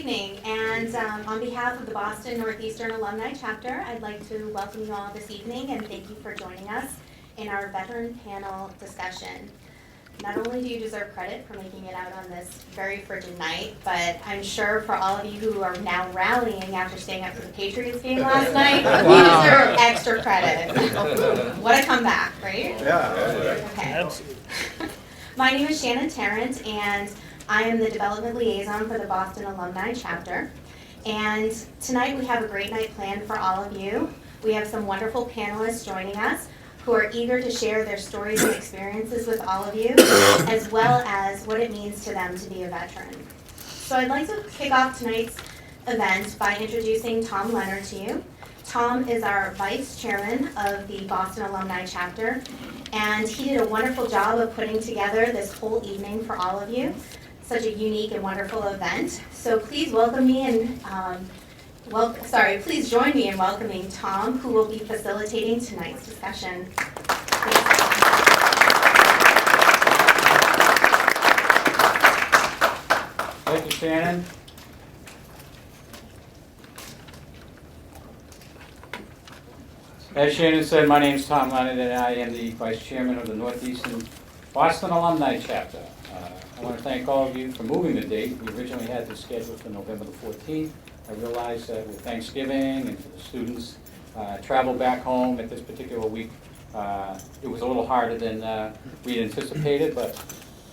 evening, and on behalf of the Boston Northeastern Alumni Chapter, I'd like to welcome you all this evening and thank you for joining us in our veteran panel discussion. Not only do you deserve credit for making it out on this very frigid night, but I'm sure for all of you who are now rallying after staying up for the Patriots game last night, you deserve extra credit. What a comeback, right? Yeah. Okay. Absolutely. My name is Shannon Tarrant, and I am the Development Liaison for the Boston Alumni Chapter. And tonight we have a great night planned for all of you. We have some wonderful panelists joining us who are eager to share their stories and experiences with all of you, as well as what it means to them to be a veteran. So I'd like to kick off tonight's event by introducing Tom Leonard to you. Tom is our Vice Chairman of the Boston Alumni Chapter, and he did a wonderful job of putting together this whole evening for all of you. Such a unique and wonderful event. So please welcome me and please join me in welcoming Tom, who will be facilitating tonight's discussion. Thank you, Shannon. As Shannon said, my name is Tom Leonard, and I am the Vice Chairman of the Northeastern Boston Alumni Chapter. I want to thank all of you for moving the date. We originally had this scheduled for November the 14th. I realized that with Thanksgiving and for the students travel back home at this particular week, it was a little harder than we had anticipated, but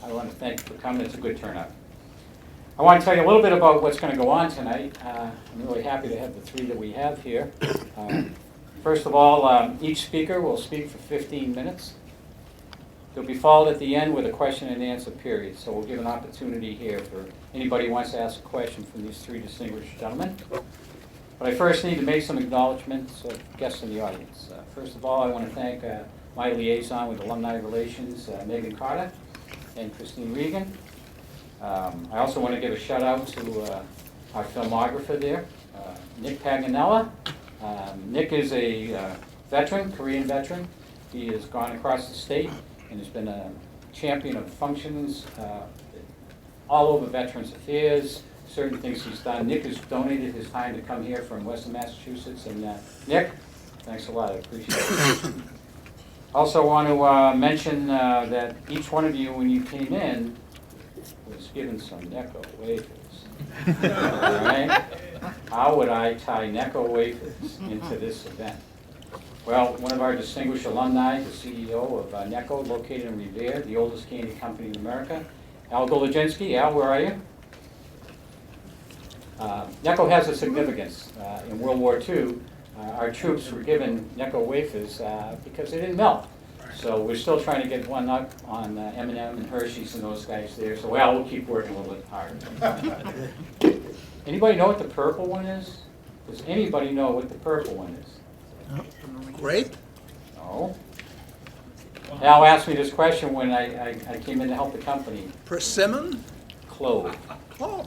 I want to thank you for coming. It's a good turnout. I want to tell you a little bit about what's going to go on tonight. I'm really happy to have the three that we have here. First of all, each speaker will speak for 15 minutes. They'll be followed at the end with a question and answer period. So we'll give an opportunity here for anybody who wants to ask a question from these three distinguished gentlemen. But I first need to make some acknowledgments of guests in the audience. First of all, I want to thank my liaison with Alumni Relations, Megan Carter and Christine Regan. I also want to give a shout out to our filmographer there, Nick Paganella. Nick is a veteran, Korean veteran. He has gone across the state and has been a champion of functions all over Veterans Affairs, certain things he's done. Nick has donated his time to come here from Western Massachusetts, and Nick, thanks a lot, I appreciate it. Also want to mention that each one of you, when you came in, was given some Necco wafers. All right? How would I tie Necco wafers into this event? Well, one of our distinguished alumni, the CEO of Necco, located in Revere, the oldest candy company in America, Al Golodzinsky. Al, where are you? Necco has a significance. In World War II, our troops were given Necco wafers because they didn't melt. So we're still trying to get one up on M&M and Hershey's and those guys there. So Al will keep working a little bit harder. Anybody know what the purple one is? Does anybody know what the purple one is? Grape? No. Al asked me this question when I came in to help the company. Persimmon? Clove. Oh.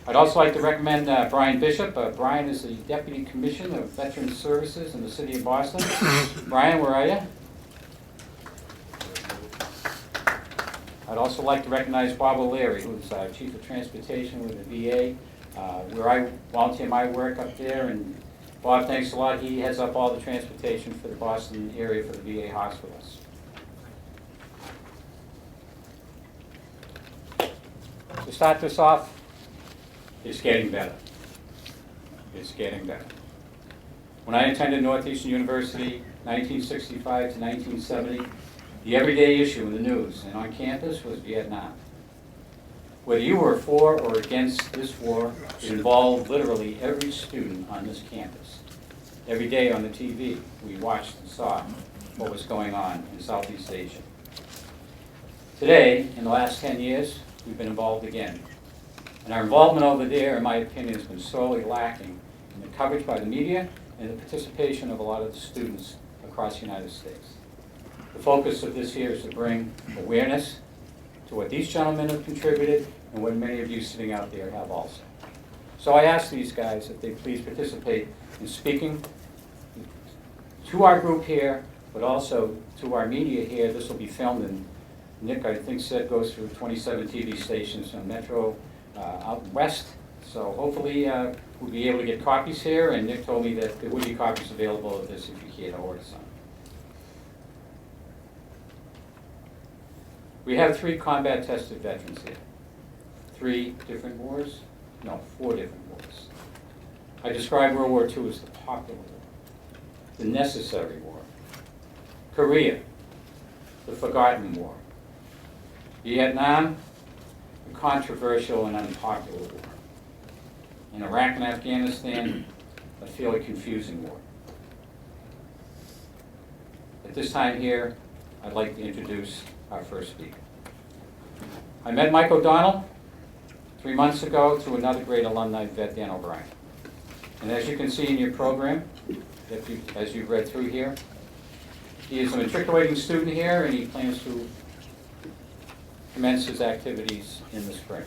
I'd also like to recommend Brian Bishop. Brian is the Deputy Commissioner of Veterans Services in the City of Boston. Brian, where are you? I'd also like to recognize Bob O'Leary, who's Chief of Transportation with the VA, where I volunteer my work up there. And Bob, thanks a lot. He heads up all the transportation for the Boston area for the VA hospitals. To start this off, it's getting better. It's getting better. When I attended Northeastern University, 1965 to 1970, the everyday issue in the news and on campus was Vietnam. Whether you were for or against this war, it involved literally every student on this campus. Every day on the TV, we watched and saw what was going on in Southeast Asia. Today, in the last 10 years, we've been involved again. And our involvement over there, in my opinion, has been sorely lacking in the coverage by the media and the participation of a lot of the students across the United States. The focus of this year is to bring awareness to what these gentlemen have contributed and what many of you sitting out there have also. So I asked these guys if they please participate in speaking to our group here, but also to our media here. This will be filmed, and Nick, I think, said goes through 27 TV stations on Metro, out west. So hopefully we'll be able to get copies here, and Nick told me that there would be copies available of this if you care to order some. We have 3 combat-tested veterans here. 3 different wars? No, 4 different wars. I describe World War II as the popular war, the necessary war. Korea, the forgotten war. Vietnam, the controversial and unpopular war. In Iraq and Afghanistan, a fairly confusing war. At this time here, I'd like to introduce our first speaker. I met Mike O'Donnell 3 months ago through another great alumni vet, Dan O'Brien. And as you can see in your program, as you've read through here, he is a matriculating student here, and he plans to commence his activities in the spring.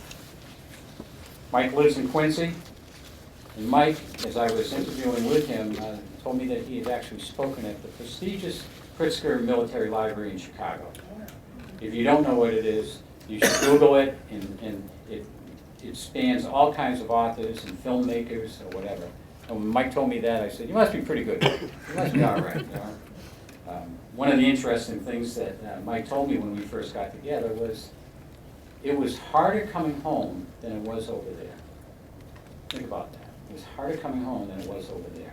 Mike lives in Quincy, and Mike, as I was interviewing with him, told me that he had actually spoken at the prestigious Pritzker Military Library in Chicago. If you don't know what it is, you should Google it, and it spans all kinds of authors and filmmakers or whatever. And when Mike told me that, I said, you must be pretty good. You must be all right. You know? One of the interesting things that Mike told me when we first got together was it was harder coming home than it was over there. Think about that. It was harder coming home than it was over there.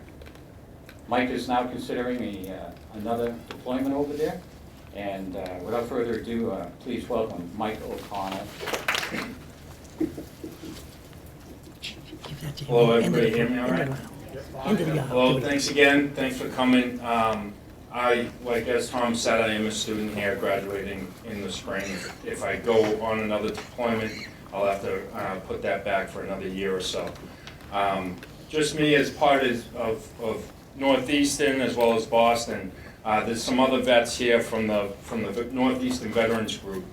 Mike is now considering another deployment over there. And without further ado, please welcome Mike O'Connell. Hello, everybody. Hear me all right? Hello, thanks again. Thanks for coming. Like as Tom said, I am a student here graduating in the spring. If I go on another deployment, I'll have to put that back for another year or so. Just me as part of Northeastern as well as Boston. There's some other vets here from the Northeastern Veterans Group.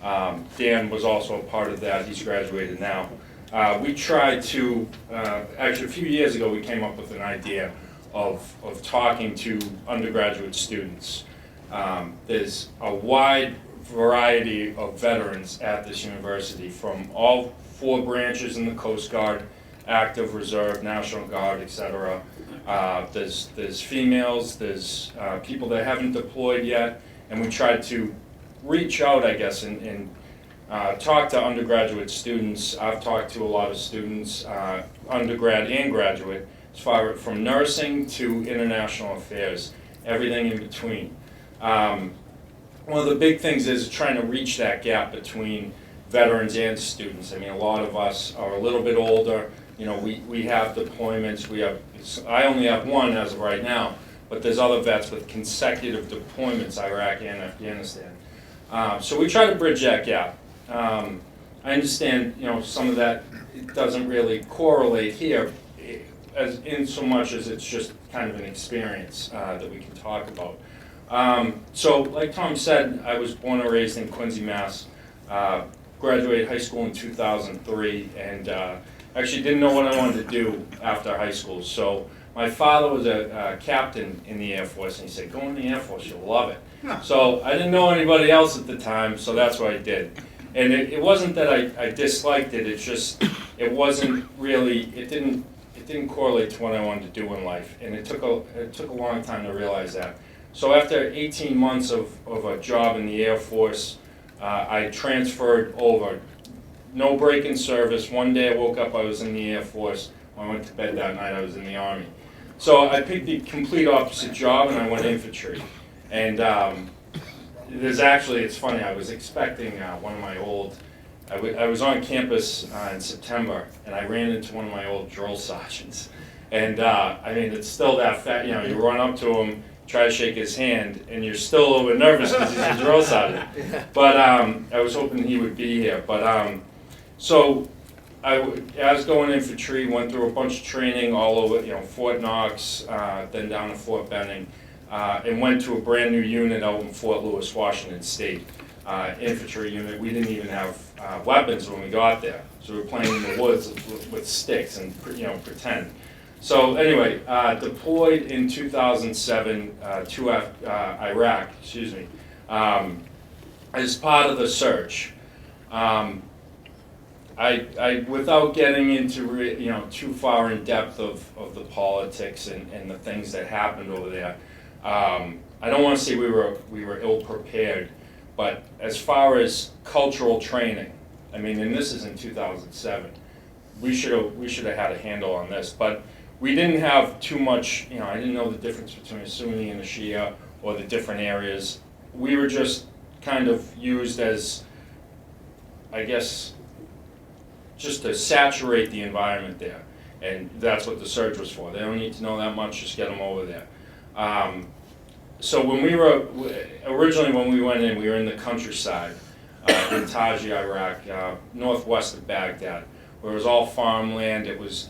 Dan was also a part of that. He's graduated now. We tried to, actually a few years ago, we came up with an idea of talking to undergraduate students. There's a wide variety of veterans at this university from all 4 branches in the Coast Guard, active, reserve, National Guard, etc. There's females, there's people that haven't deployed yet, and we tried to reach out, I guess, and talk to undergraduate students. I've talked to a lot of students, undergrad and graduate, as far from nursing to international affairs, everything in between. One of the big things is trying to reach that gap between veterans and students. I mean, a lot of us are a little bit older. You know, we have deployments. I only have 1 as of right now, but there's other vets with consecutive deployments, Iraq and Afghanistan. So we try to bridge that gap. I understand, you know, some of that it doesn't really correlate here, as in so much as it's just kind of an experience that we can talk about. So, like Tom said, I was born and raised in Quincy, Mass. Graduated high school in 2003, and actually didn't know what I wanted to do after high school. So my father was a captain in the Air Force, and he said, "Go in the Air Force, you'll love it." So I didn't know anybody else at the time, so that's what I did. And it wasn't that I disliked it. It's just it wasn't really. It didn't correlate to what I wanted to do in life, and it took a long time to realize that. So after 18 months of a job in the Air Force, I transferred over. No break in service. One day I woke up, I was in the Air Force. When I went to bed that night, I was in the Army. So I picked the complete opposite job, and I went infantry. And it's funny, I was expecting one of my old, I was on campus in September, and I ran into one of my old drill sergeants. And I mean, it's still that fact, you know, you run up to him, try to shake his hand, and you're still a little bit nervous because he's a drill sergeant. But I was hoping he would be here. But so I was going infantry, went through a bunch of training all over, you know, Fort Knox, then down to Fort Benning, and went to a brand new unit out in Fort Lewis, Washington State, infantry unit. We didn't even have weapons when we got there, so we were playing in the woods with sticks and, you know, pretend. So anyway, deployed in 2007 to Iraq, as part of the search. without getting into too far in depth of the politics and the things that happened over there, I don't want to say we were ill prepared, but as far as cultural training, I mean, and this is in 2007, we should have had a handle on this, but we didn't have too much. I didn't know the difference between a Sunni and a Shia or the different areas. We were just kind of used as, I guess, just to saturate the environment there, and that's what the surge was for. They don't need to know that much, just get them over there. So when we were, originally when we went in, we were in the countryside, in Taji, Iraq, northwest of Baghdad, where it was all farmland. It was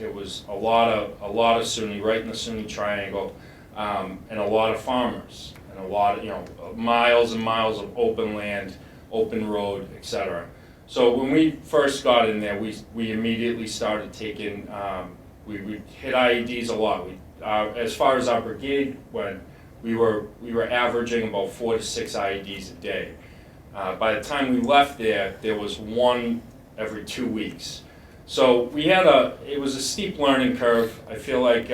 a lot of Sunni, right in the Sunni triangle, and a lot of farmers, and a lot of, miles and miles of open land, open road, etc. So when we first got in there, we immediately started taking, we hit IEDs a lot. As far as our brigade went, we were averaging about 4 to 6 IEDs a day. By the time we left there was one every 2 weeks. So we had it was a steep learning curve. I feel like,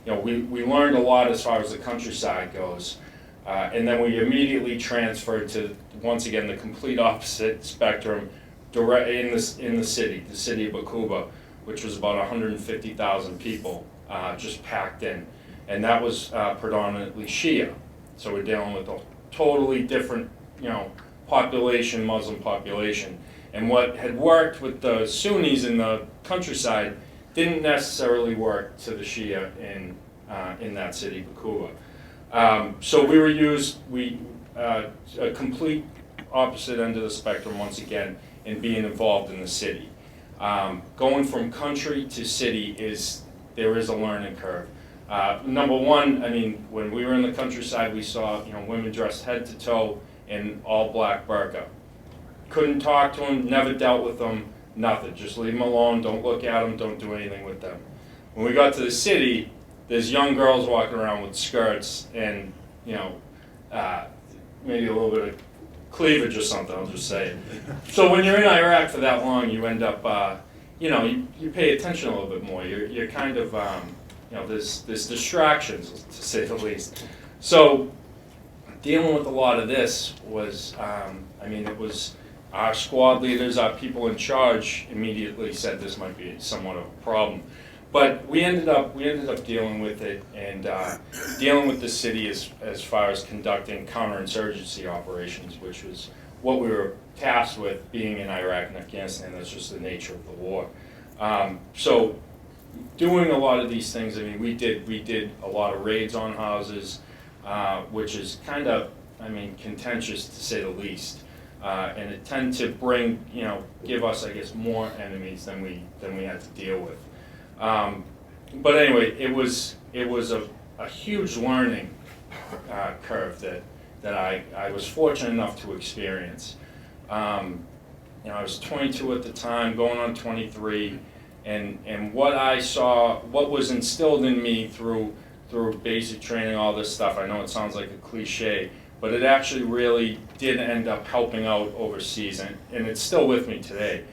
we learned a lot as far as the countryside goes. And then we immediately transferred to, once again, the complete opposite spectrum, direct in the city of Bakuba, which was about 150,000 people just packed in. And that was predominantly Shia. So we're dealing with a totally different, population, Muslim population. And what had worked with the Sunnis in the countryside didn't necessarily work to the Shia in that city, Bakuba. So we were a complete opposite end of the spectrum once again in being involved in the city. Going from country to city there is a learning curve. Number one, I mean, when we were in the countryside, we saw women dressed head to toe in all black burqa. Couldn't talk to them, never dealt with them, nothing. Just leave them alone, don't look at them, don't do anything with them. When we got to the city, there's young girls walking around with skirts and, maybe a little bit of cleavage or something, I'll just say. So when you're in Iraq for that long, you end up, you pay attention a little bit more. You're kind of, there's distractions, to say the least. So dealing with a lot of this was, it was our squad leaders, our people in charge immediately said this might be somewhat of a problem. But we ended up dealing with it and dealing with the city as far as conducting counterinsurgency operations, which was what we were tasked with being in Iraq and Afghanistan. That's just the nature of the war. So doing a lot of these things, we did a lot of raids on houses, which is kind of, contentious to say the least. And it tended to bring, give us, I guess, more enemies than we had to deal with. But anyway, it was a huge learning curve that I was fortunate enough to experience. I was 22 at the time, going on 23, and what I saw, what was instilled in me through basic training, all this stuff. I know it sounds like a cliche, but it actually really did end up helping out overseas, and it's still with me today.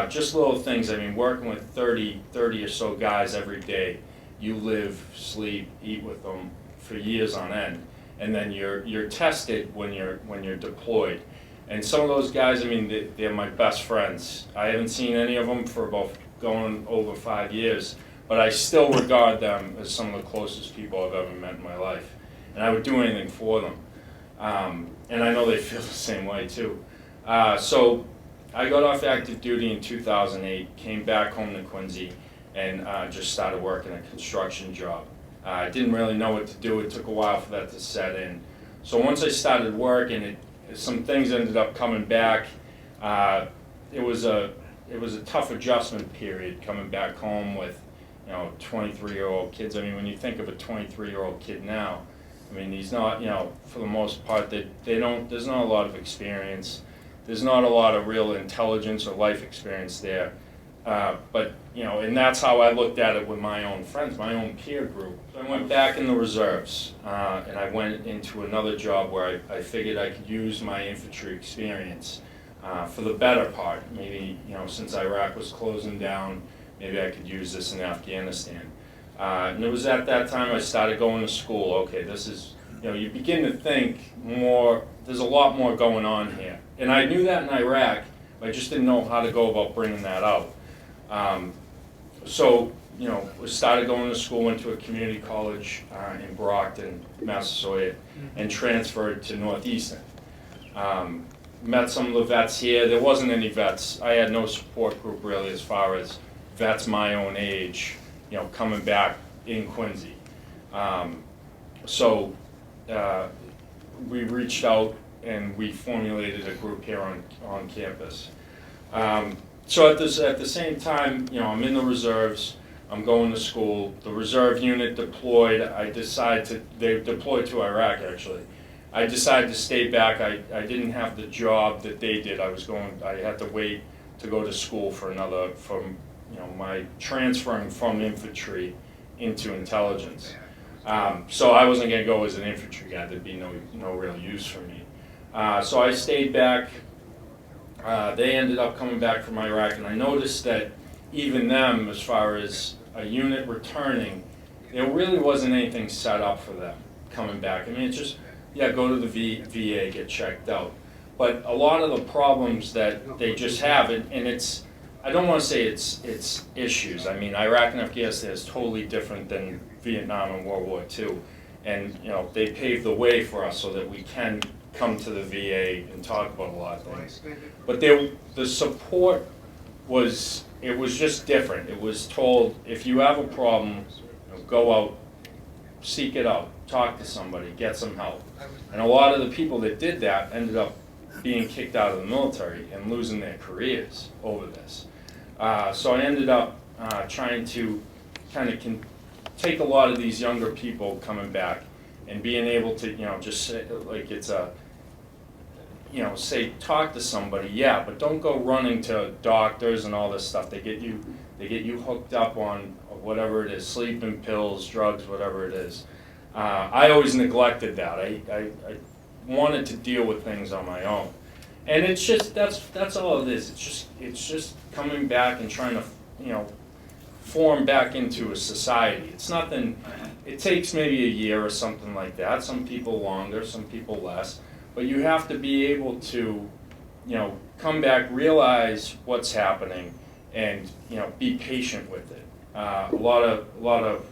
Just little things, working with 30 or so guys every day, you live, sleep, eat with them for years on end, and then you're tested when you're deployed. And some of those guys, they're my best friends. I haven't seen any of them for about going over 5 years, but I still regard them as some of the closest people I've ever met in my life. And I would do anything for them. And I know they feel the same way too. So I got off active duty in 2008, came back home to Quincy, and just started working a construction job. I didn't really know what to do. It took a while for that to set in. So once I started working, some things ended up coming back. It was a tough adjustment period coming back home with 23-year-old kids. When you think of a 23-year-old kid now, he's not, for the most part, there's not a lot of experience. There's not a lot of real intelligence or life experience there. But, and that's how I looked at it with my own friends, my own peer group. So I went back in the reserves, and I went into another job where I figured I could use my infantry experience. for the better part. Maybe, since Iraq was closing down, maybe I could use this in Afghanistan. And it was at that time I started going to school. Okay, this is, you begin to think more, there's a lot more going on here. And I knew that in Iraq, I just didn't know how to go about bringing that out. So, we started going to school, went to a community college in Brockton, Massasoit, and transferred to Northeastern. Met some of the vets here. There wasn't any vets. I had no support group really as far as vets my own age, coming back in Quincy. So we reached out and we formulated a group here on campus. So at the same time, I'm in the reserves. I'm going to school. The reserve unit deployed. They deployed to Iraq actually. I decided to stay back. I didn't have the job that they did. I had to wait to go to school for my transferring from infantry into intelligence. So I wasn't going to go as an infantry guy. There'd be no real use for me. So I stayed back. They ended up coming back from Iraq, and I noticed that even them, as far as a unit returning, there really wasn't anything set up for them coming back. I mean, it's just, go to the VA, get checked out. But a lot of the problems that they just have, and it's, I don't want to say it's issues. I mean, Iraq and Afghanistan is totally different than Vietnam and World War II. And, they paved the way for us so that we can come to the VA and talk about a lot of things. But the support was just different. It was told, if you have a problem, go out, seek it out, talk to somebody, get some help. And a lot of the people that did that ended up being kicked out of the military and losing their careers over this. So I ended up trying to kind of take a lot of these younger people coming back and being able to, just say, like it's a, say talk to somebody, but don't go running to doctors and all this stuff. They get you hooked up on whatever it is, sleeping pills, drugs, whatever it is. I always neglected that. I wanted to deal with things on my own, and it's just that's all it is. It's just coming back and trying to form back into a society. It's nothing. It takes maybe a year or something like that. Some people longer, some people less. But you have to be able to, come back, realize what's happening, and be patient with it. A lot of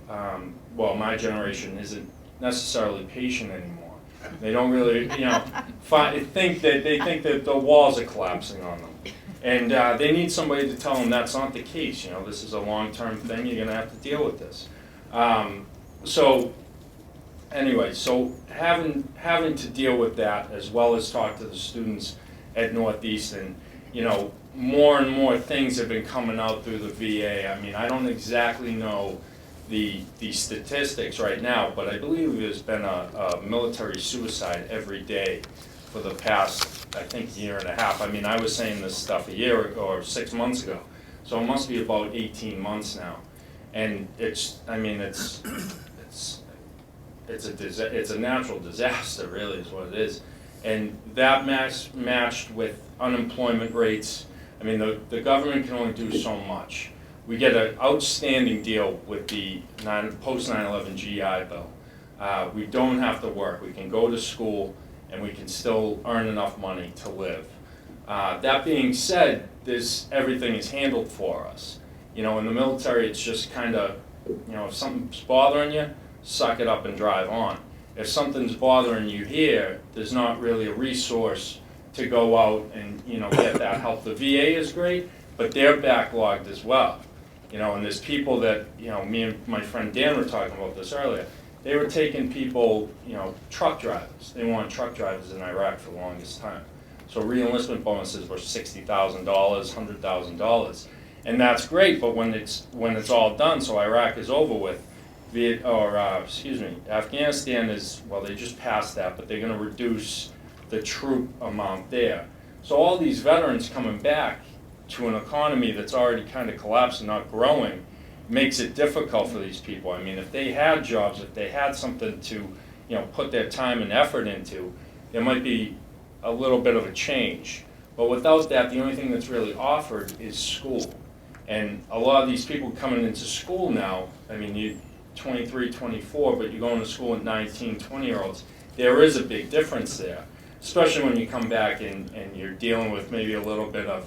my generation isn't necessarily patient anymore. They don't really, they think that the walls are collapsing on them, and they need somebody to tell them that's not the case. This is a long-term thing. You're going to have to deal with this. Anyway, so having to deal with that as well as talk to the students at Northeastern, more and more things have been coming out through the VA. I mean, I don't exactly know the statistics right now, but I believe there's been a military suicide every day for the past, I think, year and a half. I mean, I was saying this stuff a year ago or 6 months ago, so it must be about 18 months now. And it's a natural disaster, really, is what it is. And that matched with unemployment rates. I mean, the government can only do so much. We get an outstanding deal with the post 9/11 GI Bill. We don't have to work. We can go to school, and we can still earn enough money to live. That being said, everything is handled for us. In the military, it's just kind of, if something's bothering you, suck it up and drive on. If something's bothering you here, there's not really a resource to go out and get that help. The VA is great, but they're backlogged as well. And there's people that me and my friend Dan were talking about this earlier. They were taking people, truck drivers. They wanted truck drivers in Iraq for the longest time. So re-enlistment bonuses were $60,000, $100,000, and that's great. But when it's all done, so Iraq is over with. Afghanistan is, they just passed that, but they're going to reduce the troop amount there. So all these veterans coming back to an economy that's already kind of collapsed and not growing makes it difficult for these people. I mean, if they had jobs, if they had something to, put their time and effort into, there might be a little bit of a change. But without that, the only thing that's really offered is school. And a lot of these people coming into school now, I mean, you're 23, 24, but you're going to school with 19, 20-year-olds. There is a big difference there, especially when you come back and you're dealing with maybe a little bit of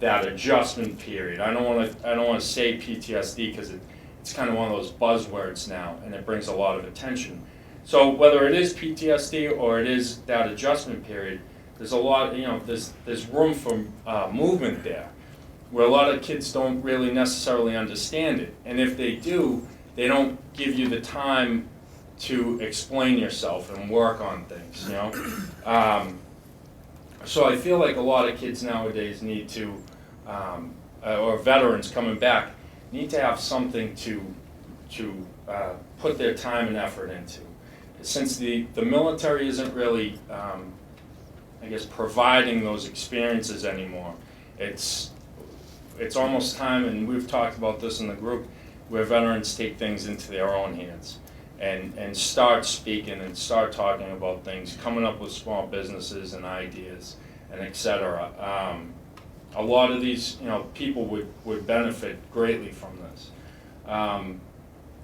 that adjustment period. I don't want to say PTSD because it's kind of one of those buzzwords now, and it brings a lot of attention. So whether it is PTSD or it is that adjustment period, there's a lot, there's room for movement there, where a lot of kids don't really necessarily understand it. And if they do, they don't give you the time to explain yourself and work on things, So I feel like a lot of kids nowadays need to, or veterans coming back, need to have something to put their time and effort into. Since the military isn't really, providing those experiences anymore, it's almost time, and we've talked about this in the group, where veterans take things into their own hands and start speaking and start talking about things, coming up with small businesses and ideas and et cetera. A lot of these people would benefit greatly from this.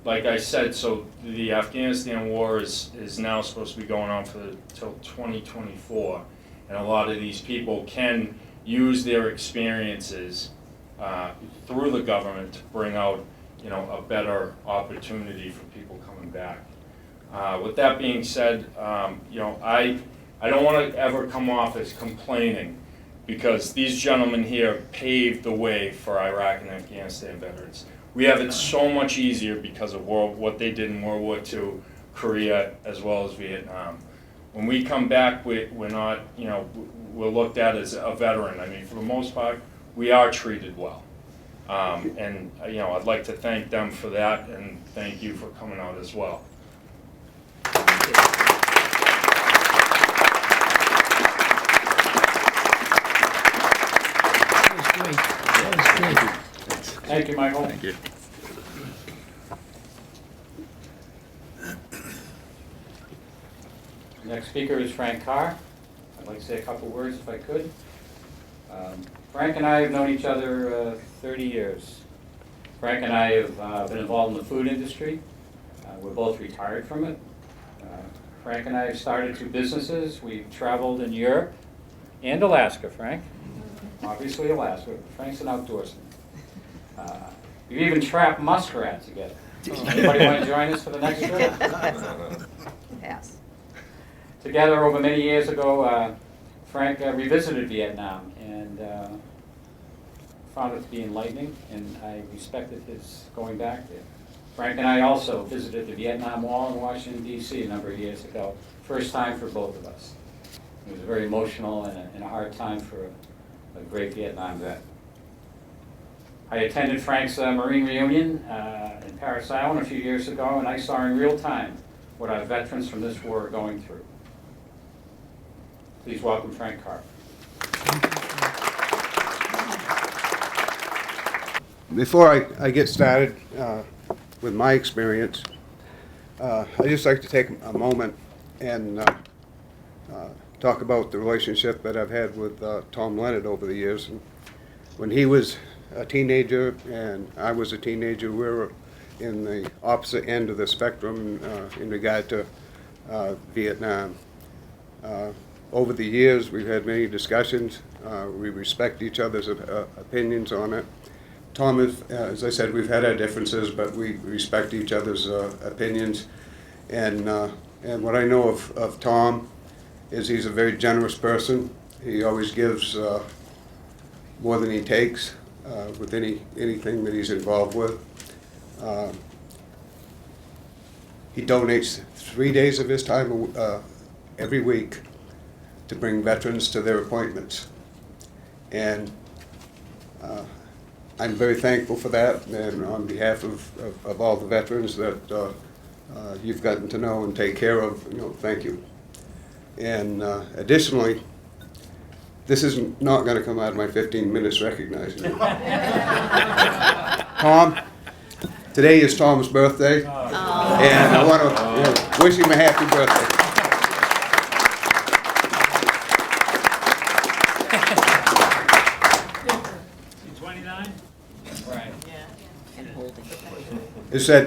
Like I said, so the Afghanistan war is now supposed to be going on till 2024, and a lot of these people can use their experiences through the government to bring out a better opportunity for people coming back. With that being said, I don't want to ever come off as complaining, because these gentlemen here paved the way for Iraq and Afghanistan veterans. We have it so much easier because of what they did in World War II, Korea, as well as Vietnam. When we come back, we're not, we're looked at as a veteran. I mean, for the most part, we are treated well. And I'd like to thank them for that, and thank you for coming out as well. Thank you, Michael. Thank you. Next speaker is Frank Carr. I'd like to say a couple words if I could. Frank and I have known each other 30 years. Frank and I have been involved in the food industry. We're both retired from it. Frank and I have started 2 businesses. We've traveled in Europe and Alaska, Frank. Obviously Alaska. Frank's an outdoorsman. We've even trapped muskrat together. Anybody want to join us for the next trip? Yes. Together over many years ago, Frank revisited Vietnam and found it to be enlightening, and I respected his going back there. Frank and I also visited the Vietnam Wall in Washington, D.C. a number of years ago. First time for both of us. It was a very emotional and a hard time for a great Vietnam vet. I attended Frank's Marine reunion in Paris Island a few years ago, and I saw in real time what our veterans from this war are going through. Please welcome Frank Carr. Before I get started with my experience, I'd just like to take a moment and talk about the relationship that I've had with Tom Leonard over the years. And when he was a teenager and I was a teenager, we were in the opposite end of the spectrum in regard to Vietnam. Over the years, we've had many discussions. We respect each other's opinions on it. Tom, as I said, we've had our differences, but we respect each other's opinions. And what I know of Tom is he's a very generous person. He always gives more than he takes with anything that he's involved with. He donates 3 days of his time every week to bring veterans to their appointments. And I'm very thankful for that, and on behalf of all the veterans that you've gotten to know and take care of, thank you. And additionally, this is not going to come out of my 15 minutes recognizing you. Tom, today is Tom's birthday, and I want to wish him a happy birthday. is that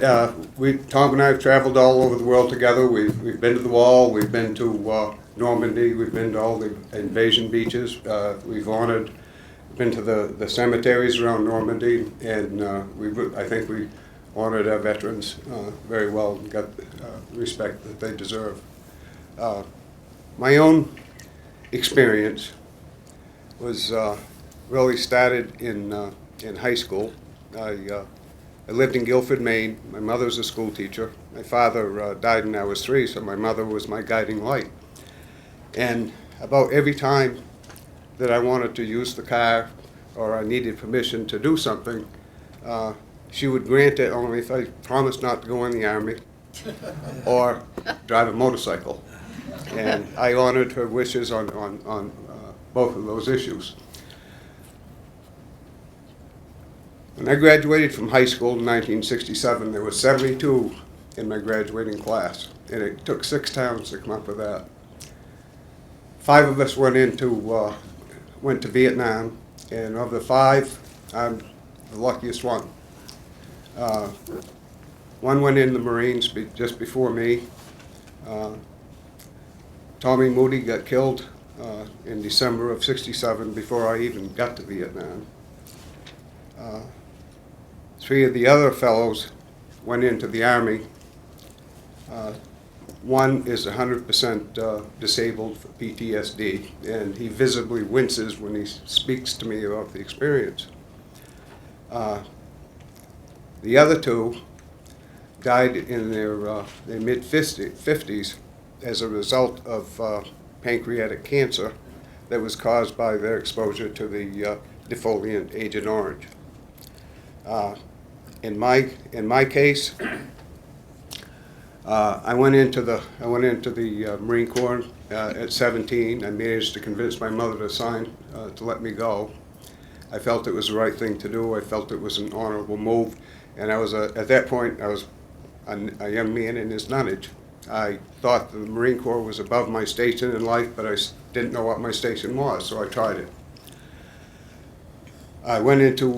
Tom and I have traveled all over the world together. We've been to the Wall, we've been to Normandy, we've been to all the invasion beaches. We've been to the cemeteries around Normandy, and I think we honored our veterans very well and got respect that they deserve. My own experience was really started in high school. I lived in Guilford, Maine. My mother was a school teacher. My father died when I was 3, so my mother was my guiding light. And about every time that I wanted to use the car or I needed permission to do something, she would grant it only if I promised not to go in the Army or drive a motorcycle. And I honored her wishes on both of those issues. When I graduated from high school in 1967, there were 72 in my graduating class, and it took 6 towns to come up with that. 5 of us went to Vietnam, and of the 5, I'm the luckiest one. One went in the Marines just before me. Tommy Moody got killed in December of '67 before I even got to Vietnam. 3 of the other fellows went into the Army. One is 100% disabled for PTSD, and he visibly winces when he speaks to me about the experience. The other 2 died in their mid-50s as a result of pancreatic cancer that was caused by their exposure to the defoliant Agent Orange. In my case, I went into the Marine Corps at 17. I managed to convince my mother to sign to let me go. I felt it was the right thing to do. I felt it was an honorable move, and at that point I was a young man in his nonage. I thought the Marine Corps was above my station in life, but I didn't know what my station was, so I tried it. I went into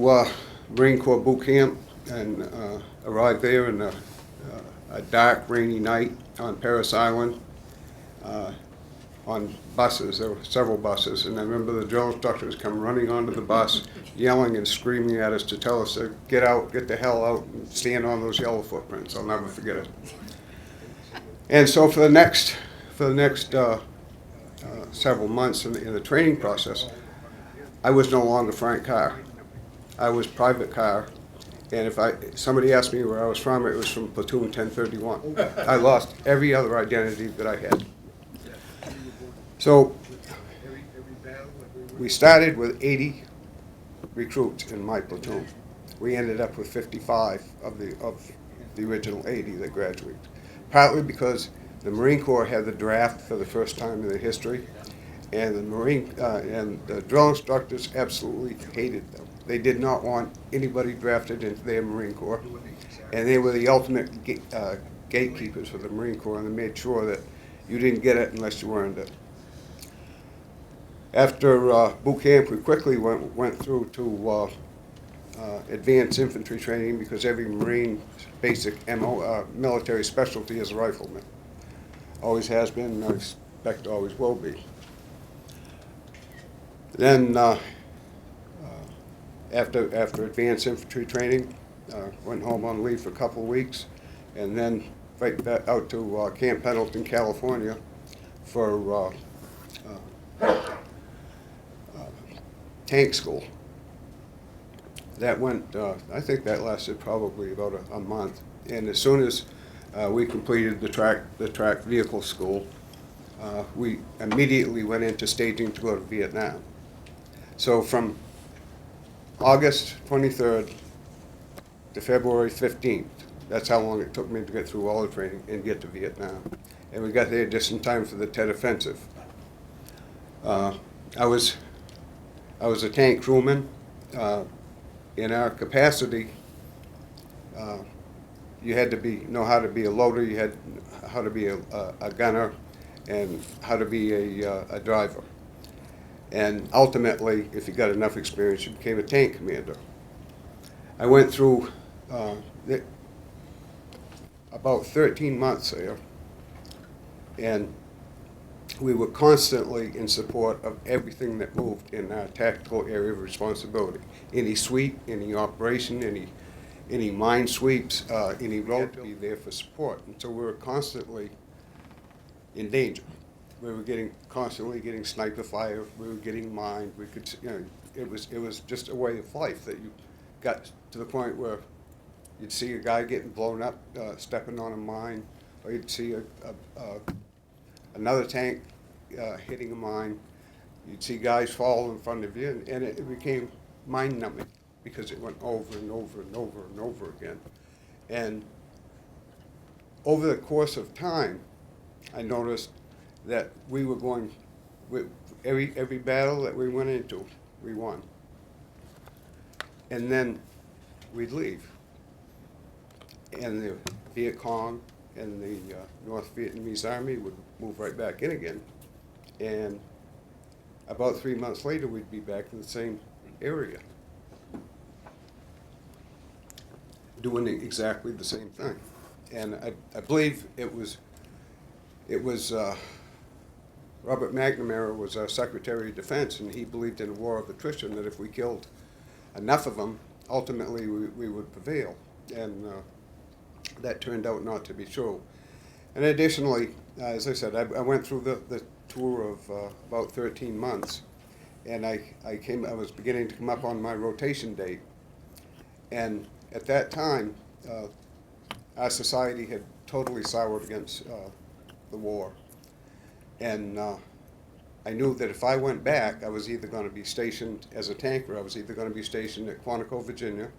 Marine Corps boot camp and arrived there in a dark, rainy night on Parris Island on buses. There were several buses, and I remember the drill instructors come running onto the bus, yelling and screaming at us to tell us to get out, get the hell out, and stand on those yellow footprints. I'll never forget it. And so for the next several months in the training process, I was no longer Frank Carr. I was Private Carr, and if somebody asked me where I was from, it was from Platoon 1031. I lost every other identity that I had. So we started with 80 recruits in my platoon. We ended up with 55 of the original 80 that graduated. Partly because the Marine Corps had the draft for the first time in their history, and the drill instructors absolutely hated them. They did not want anybody drafted into their Marine Corps, and they were the ultimate gatekeepers for the Marine Corps, and they made sure that you didn't get it unless you earned it. After boot camp, we quickly went through to advanced infantry training, because every Marine's basic military specialty is a rifleman. Always has been, and I expect always will be. Then, after advanced infantry training, went home on leave for a couple of weeks, and then right back out to Camp Pendleton, California, for tank school. That went, I think that lasted probably about a month. And as soon as we completed the track vehicle school, we immediately went into staging to go to Vietnam. So from August 23rd to February 15th, that's how long it took me to get through all the training and get to Vietnam. And we got there just in time for the Tet Offensive. I was a tank crewman. In our capacity, you had to know how to be a loader, you had how to be a gunner, and how to be a driver. And ultimately, if you got enough experience, you became a tank commander. I went through about 13 months there, and we were constantly in support of everything that moved in our tactical area of responsibility. Any sweep, any operation, any mine sweeps, any road, to be there for support. And so we were constantly in danger. We were constantly getting sniper fire. We were getting mined. We could, it was just a way of life that you got to the point where you'd see a guy getting blown up, stepping on a mine, or you'd see another tank hitting a mine. You'd see guys fall in front of you, and it became mind-numbing because it went over and over and over and over again. And over the course of time, I noticed that we were going, with every battle that we went into, we won. And then we'd leave. And the Viet Cong and the North Vietnamese Army would move right back in again. And about 3 months later, we'd be back in the same area, doing exactly the same thing. And I believe it was Robert McNamara was our Secretary of Defense, and he believed in a war of attrition, that if we killed enough of them, ultimately we would prevail. And that turned out not to be true. And additionally, as I said, I went through the tour of about 13 months, and I was beginning to come up on my rotation date. And at that time, our society had totally soured against the war. And I knew that if I went back, I was either going to be stationed as a tanker. I was either going to be stationed at Quantico, Virginia,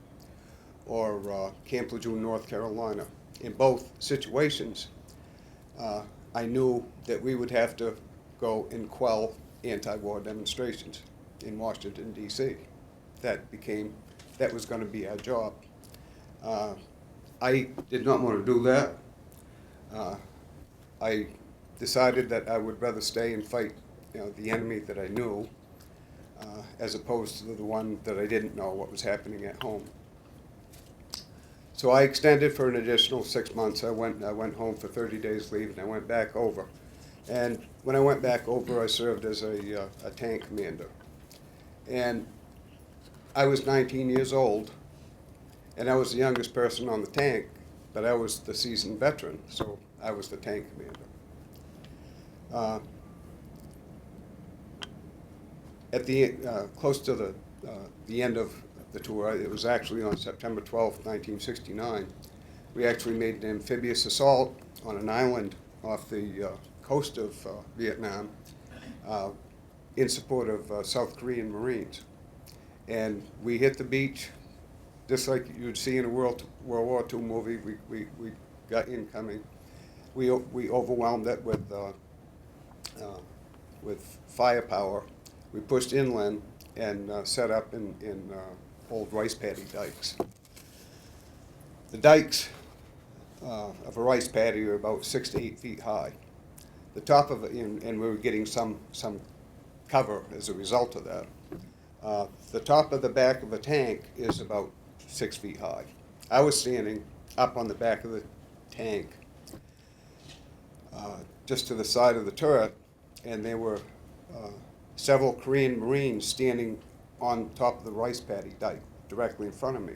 or Camp Lejeune, North Carolina. In both situations, I knew that we would have to go and quell anti-war demonstrations in Washington, D.C. That was going to be our job. I did not want to do that. I decided that I would rather stay and fight, the enemy that I knew, as opposed to the one that I didn't know what was happening at home. So I extended for an additional 6 months. I went home for 30 days leave, and I went back over. And when I went back over, I served as a tank commander. And I was 19 years old, and I was the youngest person on the tank, but I was the seasoned veteran, so I was the tank commander. At the close to the end of the tour, it was actually on September 12th, 1969, we actually made an amphibious assault on an island off the coast of Vietnam in support of South Korean Marines. And we hit the beach just like you'd see in a World War II movie. We got incoming. We overwhelmed it with firepower. We pushed inland and set up in old rice paddy dikes. The dikes of a rice paddy are about 6 to 8 feet high. The top of it, and we were getting some cover as a result of that. The top of the back of a tank is about 6 feet high. I was standing up on the back of the tank, just to the side of the turret, and there were several Korean Marines standing on top of the rice paddy dike directly in front of me.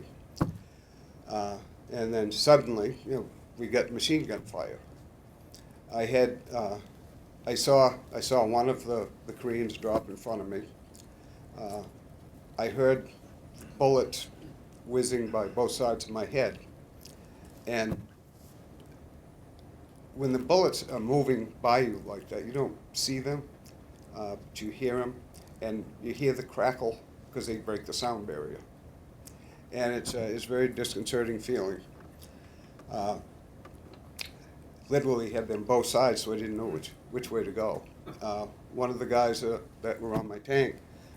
And then suddenly, we got machine gun fire. I saw one of the Koreans drop in front of me. I heard bullets whizzing by both sides of my head. And when the bullets are moving by you like that, you don't see them, but you hear them, and you hear the crackle because they break the sound barrier. And it's a very disconcerting feeling. Literally had them both sides, so I didn't know which way to go. One of the guys that were on my tank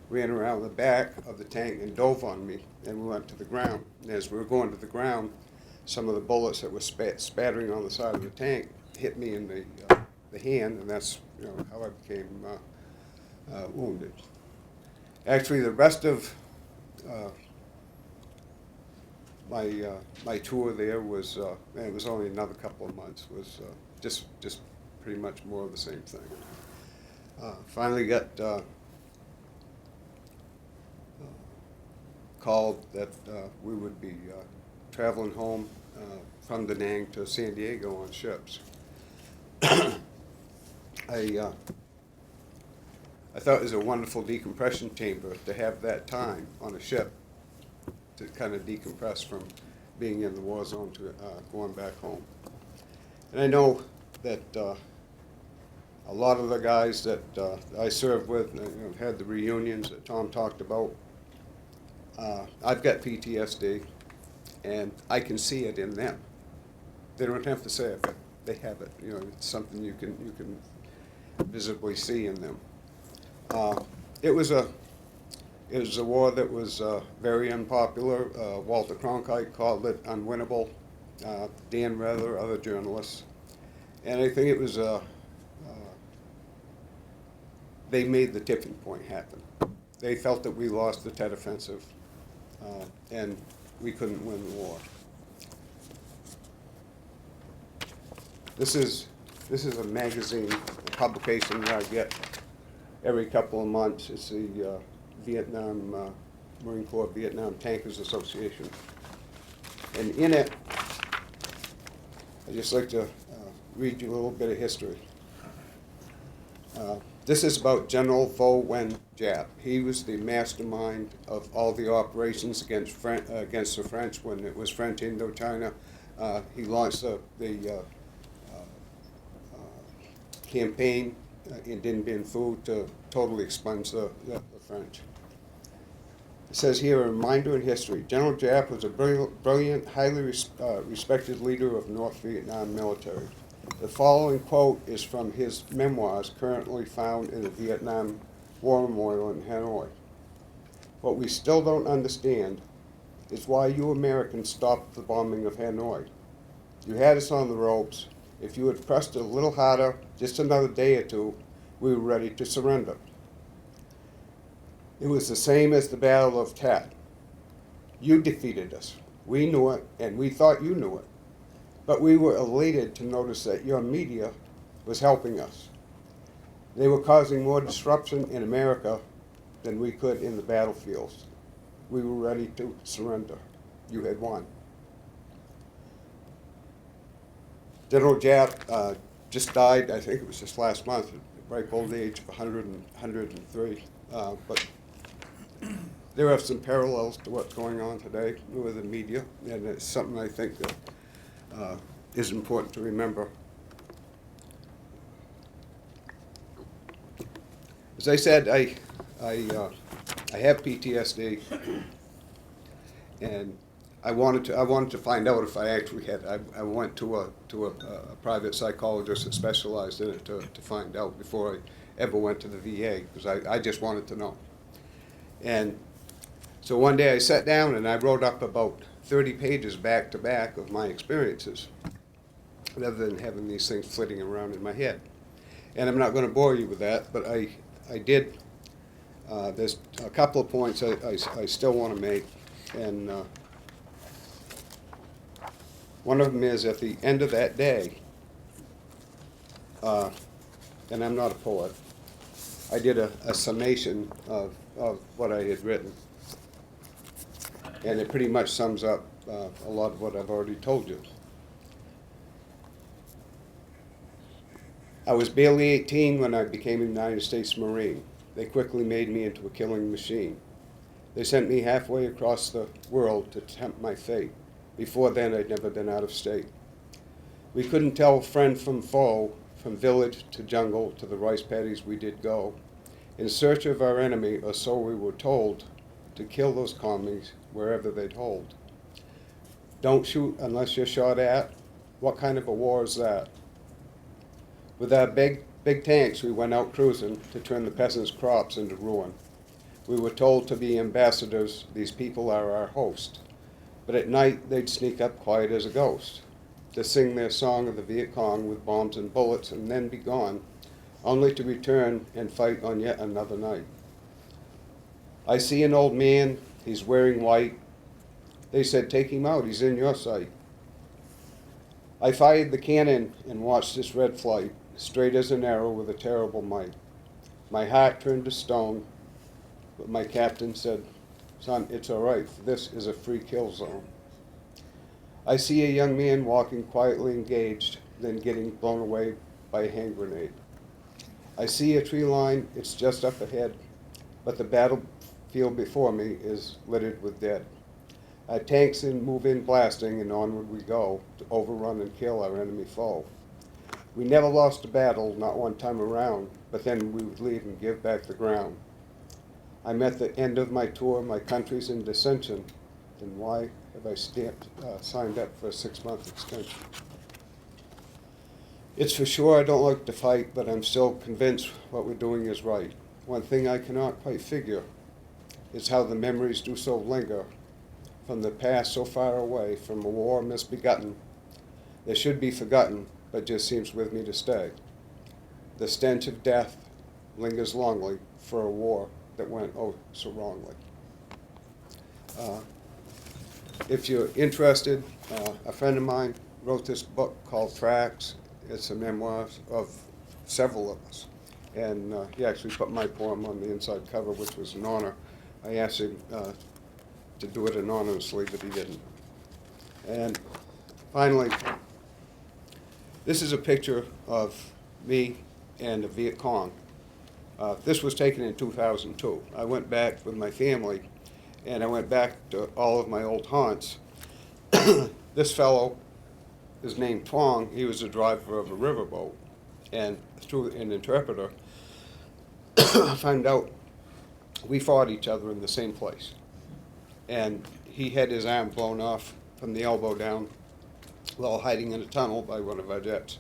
ran around the back of the tank and dove on me, and we went to the ground. And as we were going to the ground, some of the bullets that were spattering on the side of the tank hit me in the hand, and that's how I became wounded. Actually, the rest of my tour there was, and it was only another couple of months, was just pretty much more of the same thing. Finally got called that we would be traveling home from Da Nang to San Diego on ships. I thought it was a wonderful decompression chamber to have that time on a ship to kind of decompress from being in the war zone to going back home. And I know that a lot of the guys that I served with, had the reunions that Tom talked about. I've got PTSD, and I can see it in them. They don't have to say it, but they have it. It's something you can visibly see in them. It was a war that was very unpopular. Walter Cronkite called it unwinnable. Dan Rather, other journalists, and I think it was they made the tipping point happen. They felt that we lost the Tet Offensive, and we couldn't win the war. This is a magazine, a publication that I get every couple of months. It's the Vietnam Marine Corps Vietnam Tankers Association, and in it, I just like to read you a little bit of history. This is about General Vo Nguyen Giap. He was the mastermind of all the operations against the French when it was French Indochina. He launched the campaign in Dien Bien Phu to totally expunge the French. It says here, a reminder in history. General Giap was a brilliant, highly respected leader of North Vietnam military. The following quote is from his memoirs currently found in the Vietnam War Memorial in Hanoi. What we still don't understand is why you Americans stopped the bombing of Hanoi. You had us on the ropes. If you had pressed a little harder, just another day or two, we were ready to surrender. It was the same as the Battle of Tet. You defeated us. We knew it, and we thought you knew it. But we were elated to notice that your media was helping us. They were causing more disruption in America than we could in the battlefields. We were ready to surrender. You had won. General Giap just died, I think it was just last month, at the ripe old age of 103. But there are some parallels to what's going on today with the media, and it's something I think that is important to remember. As I said, I have PTSD, and I wanted to find out if I actually had. I went to a private psychologist that specialized in it to find out before I ever went to the VA, because I just wanted to know. And so one day I sat down and I wrote up about 30 pages back to back of my experiences, rather than having these things flitting around in my head. And I'm not going to bore you with that, but I did. There's a couple of points I still want to make, and one of them is at the end of that day, and I'm not a poet, I did a summation of what I had written. And it pretty much sums up a lot of what I've already told you. I was barely 18 when I became a United States Marine. They quickly made me into a killing machine. They sent me halfway across the world to tempt my fate. Before then, I'd never been out of state. We couldn't tell friend from foe, from village to jungle to the rice paddies we did go, in search of our enemy, or so we were told, to kill those commies wherever they'd hold. Don't shoot unless you're shot at. What kind of a war is that? With our big tanks, we went out cruising to turn the peasants' crops into ruin. We were told to be ambassadors. These people are our host. But at night, they'd sneak up quiet as a ghost to sing their song of the Viet Cong with bombs and bullets and then be gone, only to return and fight on yet another night. I see an old man, he's wearing white, They said, take him out, he's in your sight. I fired the cannon and watched this red flight, straight as an arrow with a terrible might. My heart turned to stone, but my captain said, son, it's all right, for this is a free kill zone. I see a young man walking quietly engaged, then getting blown away by a hand grenade. I see a tree line, it's just up ahead, but the battlefield before me is littered with dead. Tanks move in blasting, and onward we go to overrun and kill our enemy foe. We never lost a battle, not one time around, but then we would leave and give back the ground. I'm at the end of my tour, my country's in dissension, then why have I signed up for a 6-month extension? It's for sure I don't like to fight, but I'm still convinced what we're doing is right. One thing I cannot quite figure is how the memories do so linger from the past so far away, from a war misbegotten. They should be forgotten, but just seems with me to stay. The stench of death lingers longly for a war that went oh so wrongly. If you're interested, a friend of mine wrote this book called Tracks. It's a memoir of several of us. And he actually put my poem on the inside cover, which was an honor. I asked him to do it anonymously, but he didn't. And finally, this is a picture of me and the Viet Cong. This was taken in 2002. I went back with my family, and I went back to all of my old haunts. This fellow is named Tuong. He was a driver of a riverboat, and through an interpreter, I found out we fought each other in the same place. And he had his arm blown off from the elbow down while hiding in a tunnel by one of our jets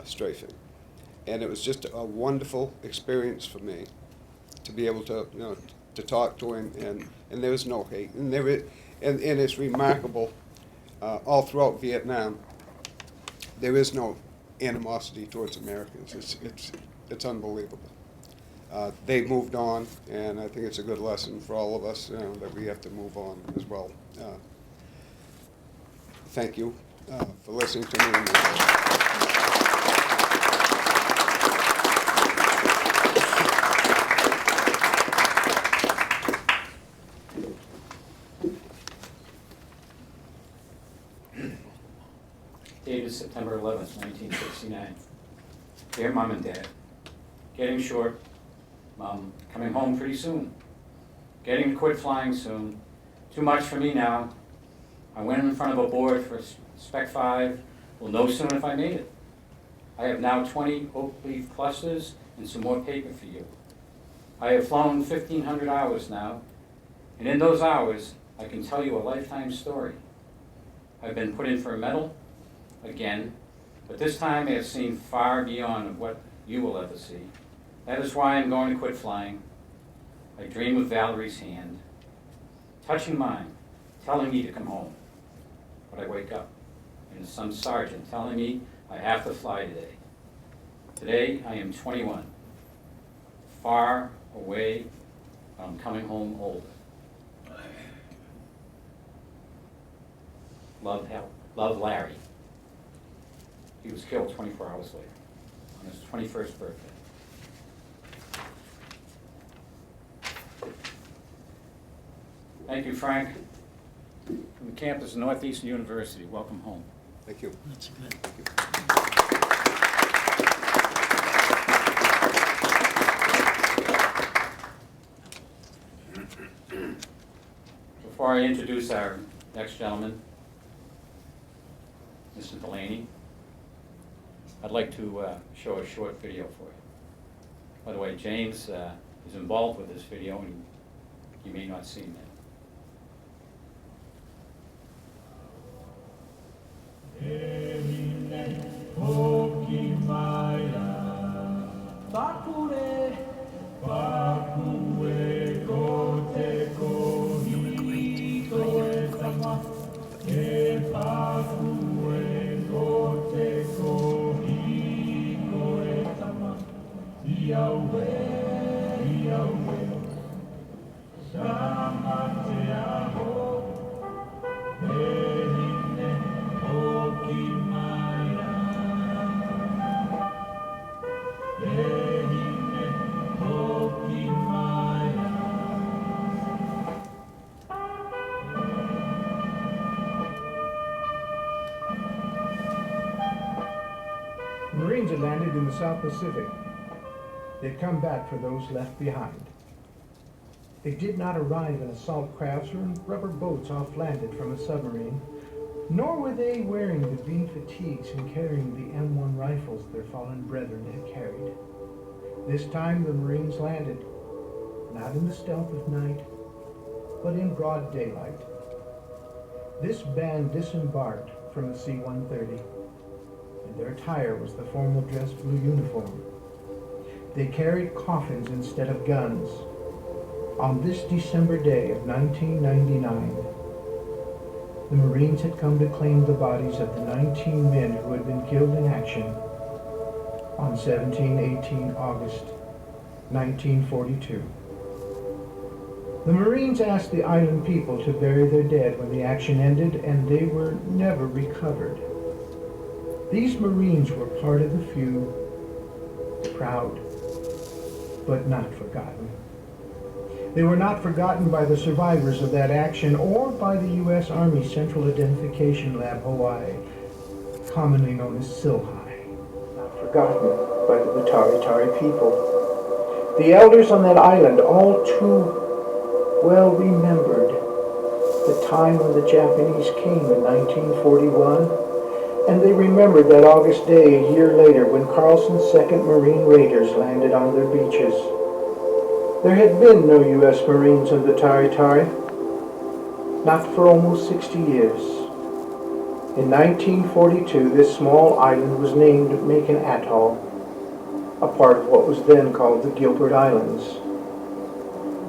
strafing. And it was just a wonderful experience for me to be able to, to talk to him, and there was no hate. And it's remarkable, all throughout Vietnam, there is no animosity towards Americans. It's unbelievable. They moved on, and I think it's a good lesson for all of us that we have to move on as well. Thank you for listening to me. Dated September 11th, 1969. Dear Mom and Dad, getting short. Mom, coming home pretty soon. Getting to quit flying soon. Too much for me now. I went in front of a board for Spec 5. Will know soon if I made it. I have now 20 oak leaf clusters and some more paper for you. I have flown 1,500 hours now, and in those hours, I can tell you a lifetime story. I've been put in for a medal, again, but this time I have seen far beyond of what you will ever see. That is why I'm going to quit flying. I dream of Valerie's hand, touching mine, telling me to come home. But I wake up, and some sergeant telling me I have to fly today. Today I am 21, far away, but I'm coming home older. Love Larry. He was killed 24 hours later, on his 21st birthday. Thank you, Frank. From the campus of Northeastern University, welcome home. Thank you. That's good. Before I introduce our next gentleman, Mr. Delaney, I'd like to show a short video for you. By the way, James is involved with this video, and you may not see him yet. in the South Pacific. They'd come back for those left behind. They did not arrive in assault crafts or in rubber boats off-landed from a submarine, nor were they wearing the V fatigues and carrying the M1 rifles their fallen brethren had carried. This time the Marines landed, not in the stealth of night, but in broad daylight. This band disembarked from the C-130, and their attire was the formal dress blue uniform. They carried coffins instead of guns. On this December day of 1999, the Marines had come to claim the bodies of the 19 men who had been killed in action on 17-18 August 1942. The Marines asked the island people to bury their dead when the action ended, and they were never recovered. These Marines were part of the few, proud, but not forgotten. They were not forgotten by the survivors of that action or by the U.S. Army Central Identification Lab, Hawaii, commonly known as SILHI. Not forgotten by the Batari people. The elders on that island all too well remembered the time when the Japanese came in 1941, and they remembered that August day a year later when Carlson's 2nd Marine Raiders landed on their beaches. There had been no U.S. Marines on the Tari, not for almost 60 years. In 1942, this small island was named Macon Atoll, a part of what was then called the Gilbert Islands.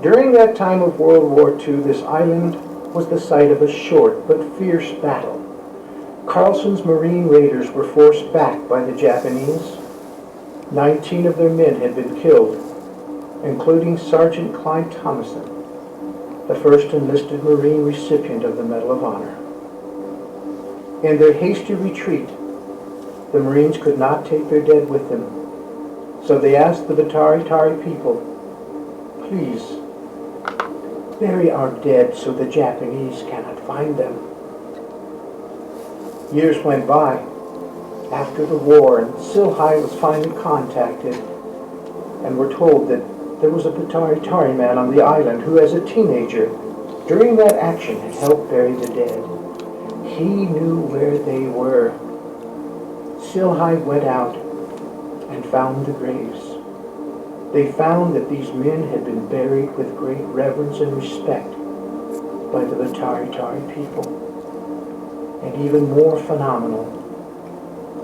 During that time of World War II, this island was the site of a short but fierce battle. Carlson's Marine Raiders were forced back by the Japanese. 19 of their men had been killed, including Sergeant Clyde Thomason, the first enlisted Marine recipient of the Medal of Honor. In their hasty retreat, the Marines could not take their dead with them, so they asked the Batari people, "Please, bury our dead so the Japanese cannot find them." Years went by after the war, and SILHI was finally contacted and were told that there was a Batari man on the island who, as a teenager, during that action had helped bury the dead. He knew where they were. SILHI went out and found the graves. They found that these men had been buried with great reverence and respect by the Batari people. And even more phenomenal,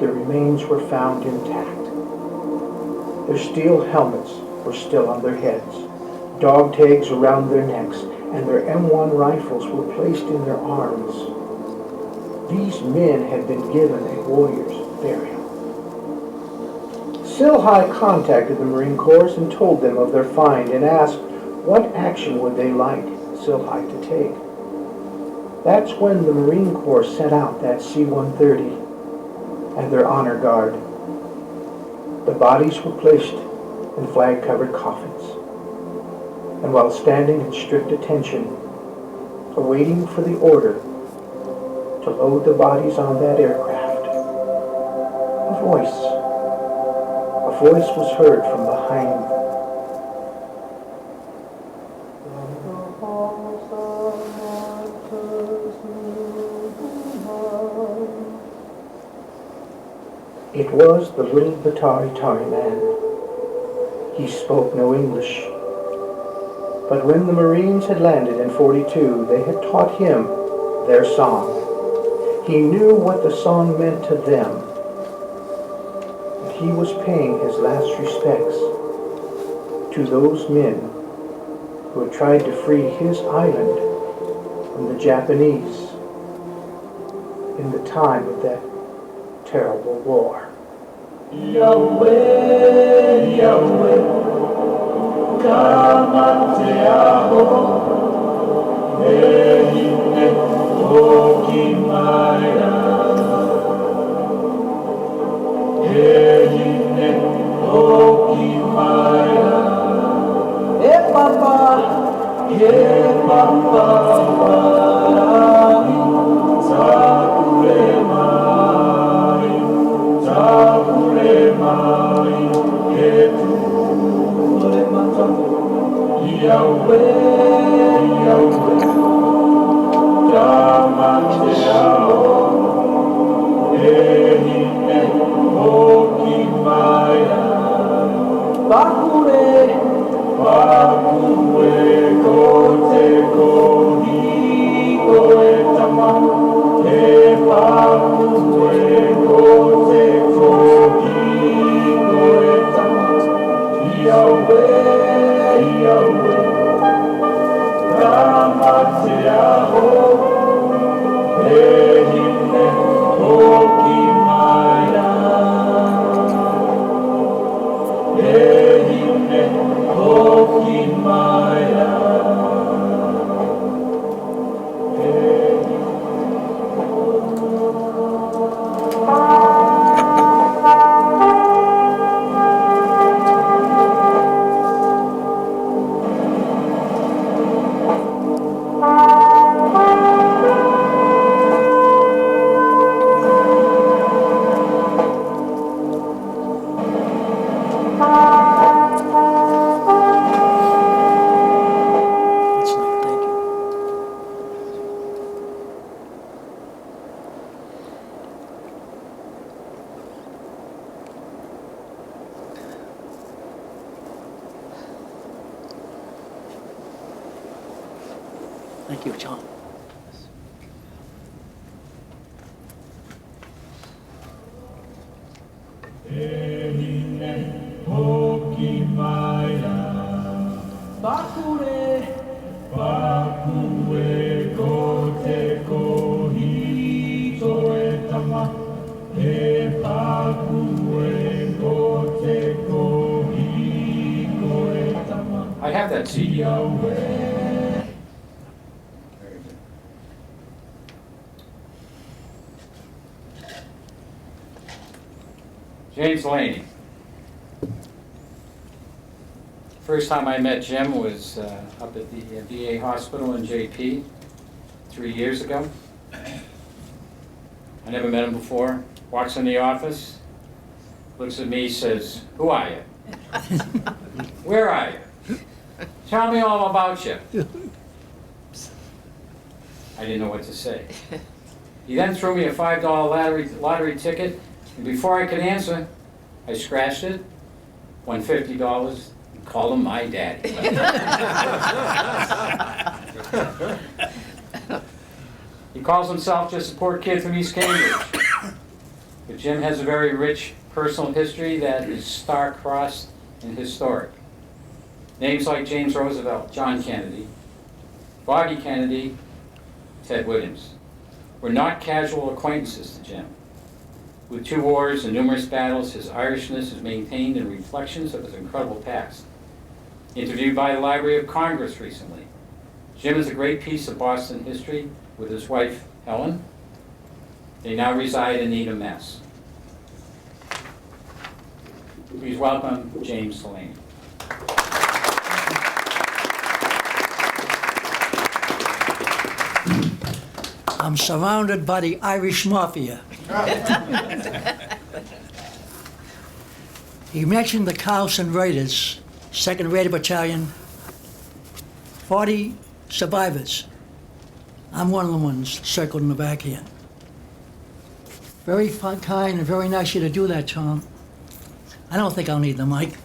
the remains were found intact. Their steel helmets were still on their heads, dog tags around their necks, and their M1 rifles were placed in their arms. These men had been given a warrior's burial. SILHI contacted the Marine Corps and told them of their find and asked what action would they like SILHI to take. That's when the Marine Corps sent out that C-130 and their honor guard. The bodies were placed in flag-covered coffins, and while standing in strict attention, awaiting for the order to load the bodies on that aircraft, a voice was heard from behind. It was the little Batari man. He spoke no English. But when the Marines had landed in 42, they had taught him their song. He knew what the song meant to them. And he was paying his last respects to those men who had tried to free his island from the Japanese in the time of that terrible war. Yahweh, Yahweh, Kamateaho, Ehine Okimaya, Ehine Okimaya, Papa, Takurema, Thank you, John. I have that CD. James Laney. First time I met Jim was up at the VA hospital in JP 3 years ago. I never met him before. Walks in the office, looks at me, says, "Who are you? Where are you? Tell me all about you." I didn't know what to say. He then threw me a $5 lottery ticket, and before I could answer, I scratched it, won $50, and called him my daddy. He calls himself just a poor kid from East Cambridge. But Jim has a very rich personal history that is star-crossed and historic. Names like James Roosevelt, John Kennedy, Bobby Kennedy, Ted Williams were not casual acquaintances to Jim. With 2 wars and numerous battles, his Irishness is maintained in reflections of his incredible past. Interviewed by the Library of Congress recently, Jim is a great piece of Boston history with his wife, Helen. They now reside in Needham, Mass. Please welcome James Laney. I'm surrounded by the Irish Mafia. He mentioned the Carlson Raiders, 2nd Raider Battalion, 40 survivors. I'm one of the ones circled in the back here. Very kind and very nice of you to do that, Tom. I don't think I'll need the mic.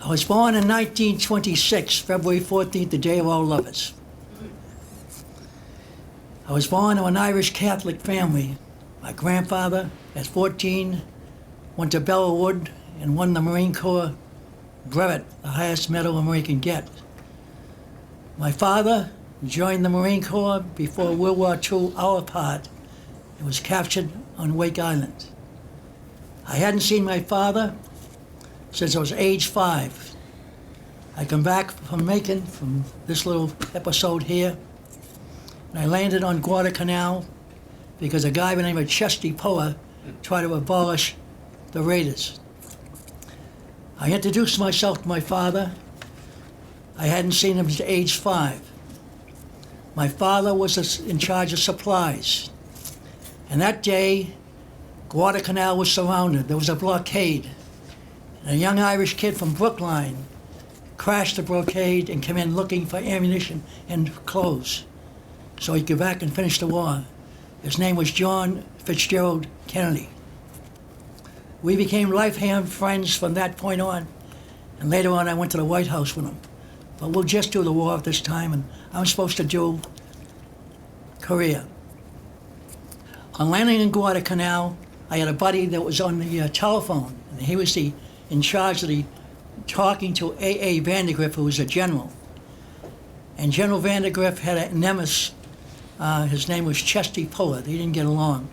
I was born in 1926, February 14th, the day of all lovers. I was born to an Irish Catholic family. My grandfather, at 14, went to Bellawood and won the Marine Corps brevet, the highest medal a Marine can get. My father joined the Marine Corps before World War II, our part, and was captured on Wake Island. I hadn't seen my father since I was age 5. I come back from Macon, from this little episode here, and I landed on Guadalcanal because a guy by the name of Chesty Poa tried to abolish the Raiders. I introduced myself to my father. I hadn't seen him since age 5. My father was in charge of supplies. And that day, Guadalcanal was surrounded. There was a blockade. And a young Irish kid from Brookline crashed the brocade and came in looking for ammunition and clothes so he could go back and finish the war. His name was John Fitzgerald Kennedy. We became lifelong friends from that point on, and later on I went to the White House with him. But we'll just do the war at this time, and I'm supposed to do Korea. On landing in Guadalcanal, I had a buddy that was on the telephone, and he was in charge of talking to A.A. Vandergrift, who was a general. And General Vandergrift had a nemesis. His name was Chesty Puller. They didn't get along.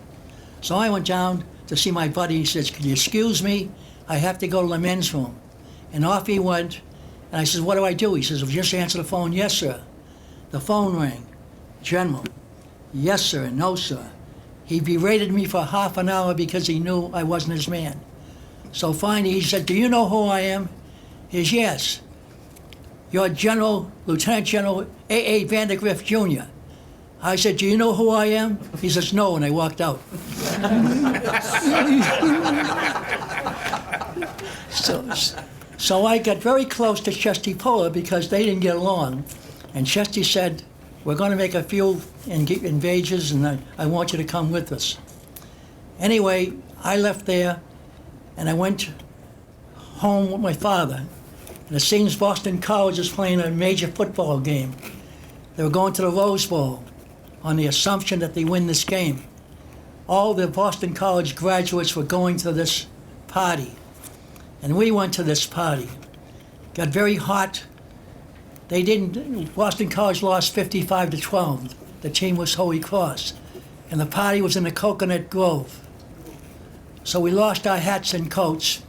So I went down to see my buddy. He says, "Could you excuse me? I have to go to the men's room." And off he went. And I said, "What do I do?" He says, "Well, just answer the phone." "Yes, sir." The phone rang. "General." "Yes, sir." "No, sir." He berated me for half an hour because he knew I wasn't his man. So finally he said, "Do you know who I am?" He says, "Yes. You're Lieutenant General A.A. Vandergrift, Jr." I said, "Do you know who I am?" He says, "No," and I walked out. So I got very close to Chesty Puller because they didn't get along. And Chesty said, "We're going to make a few invasions, and I want you to come with us." Anyway, I left there, and I went home with my father. And it seems Boston College was playing a major football game. They were going to the Rose Bowl on the assumption that they win this game. All the Boston College graduates were going to this party. And we went to this party. Got very hot. Boston College lost 55-12. The team was Holy Cross. And the party was in the Coconut Grove. So we lost our hats and coats.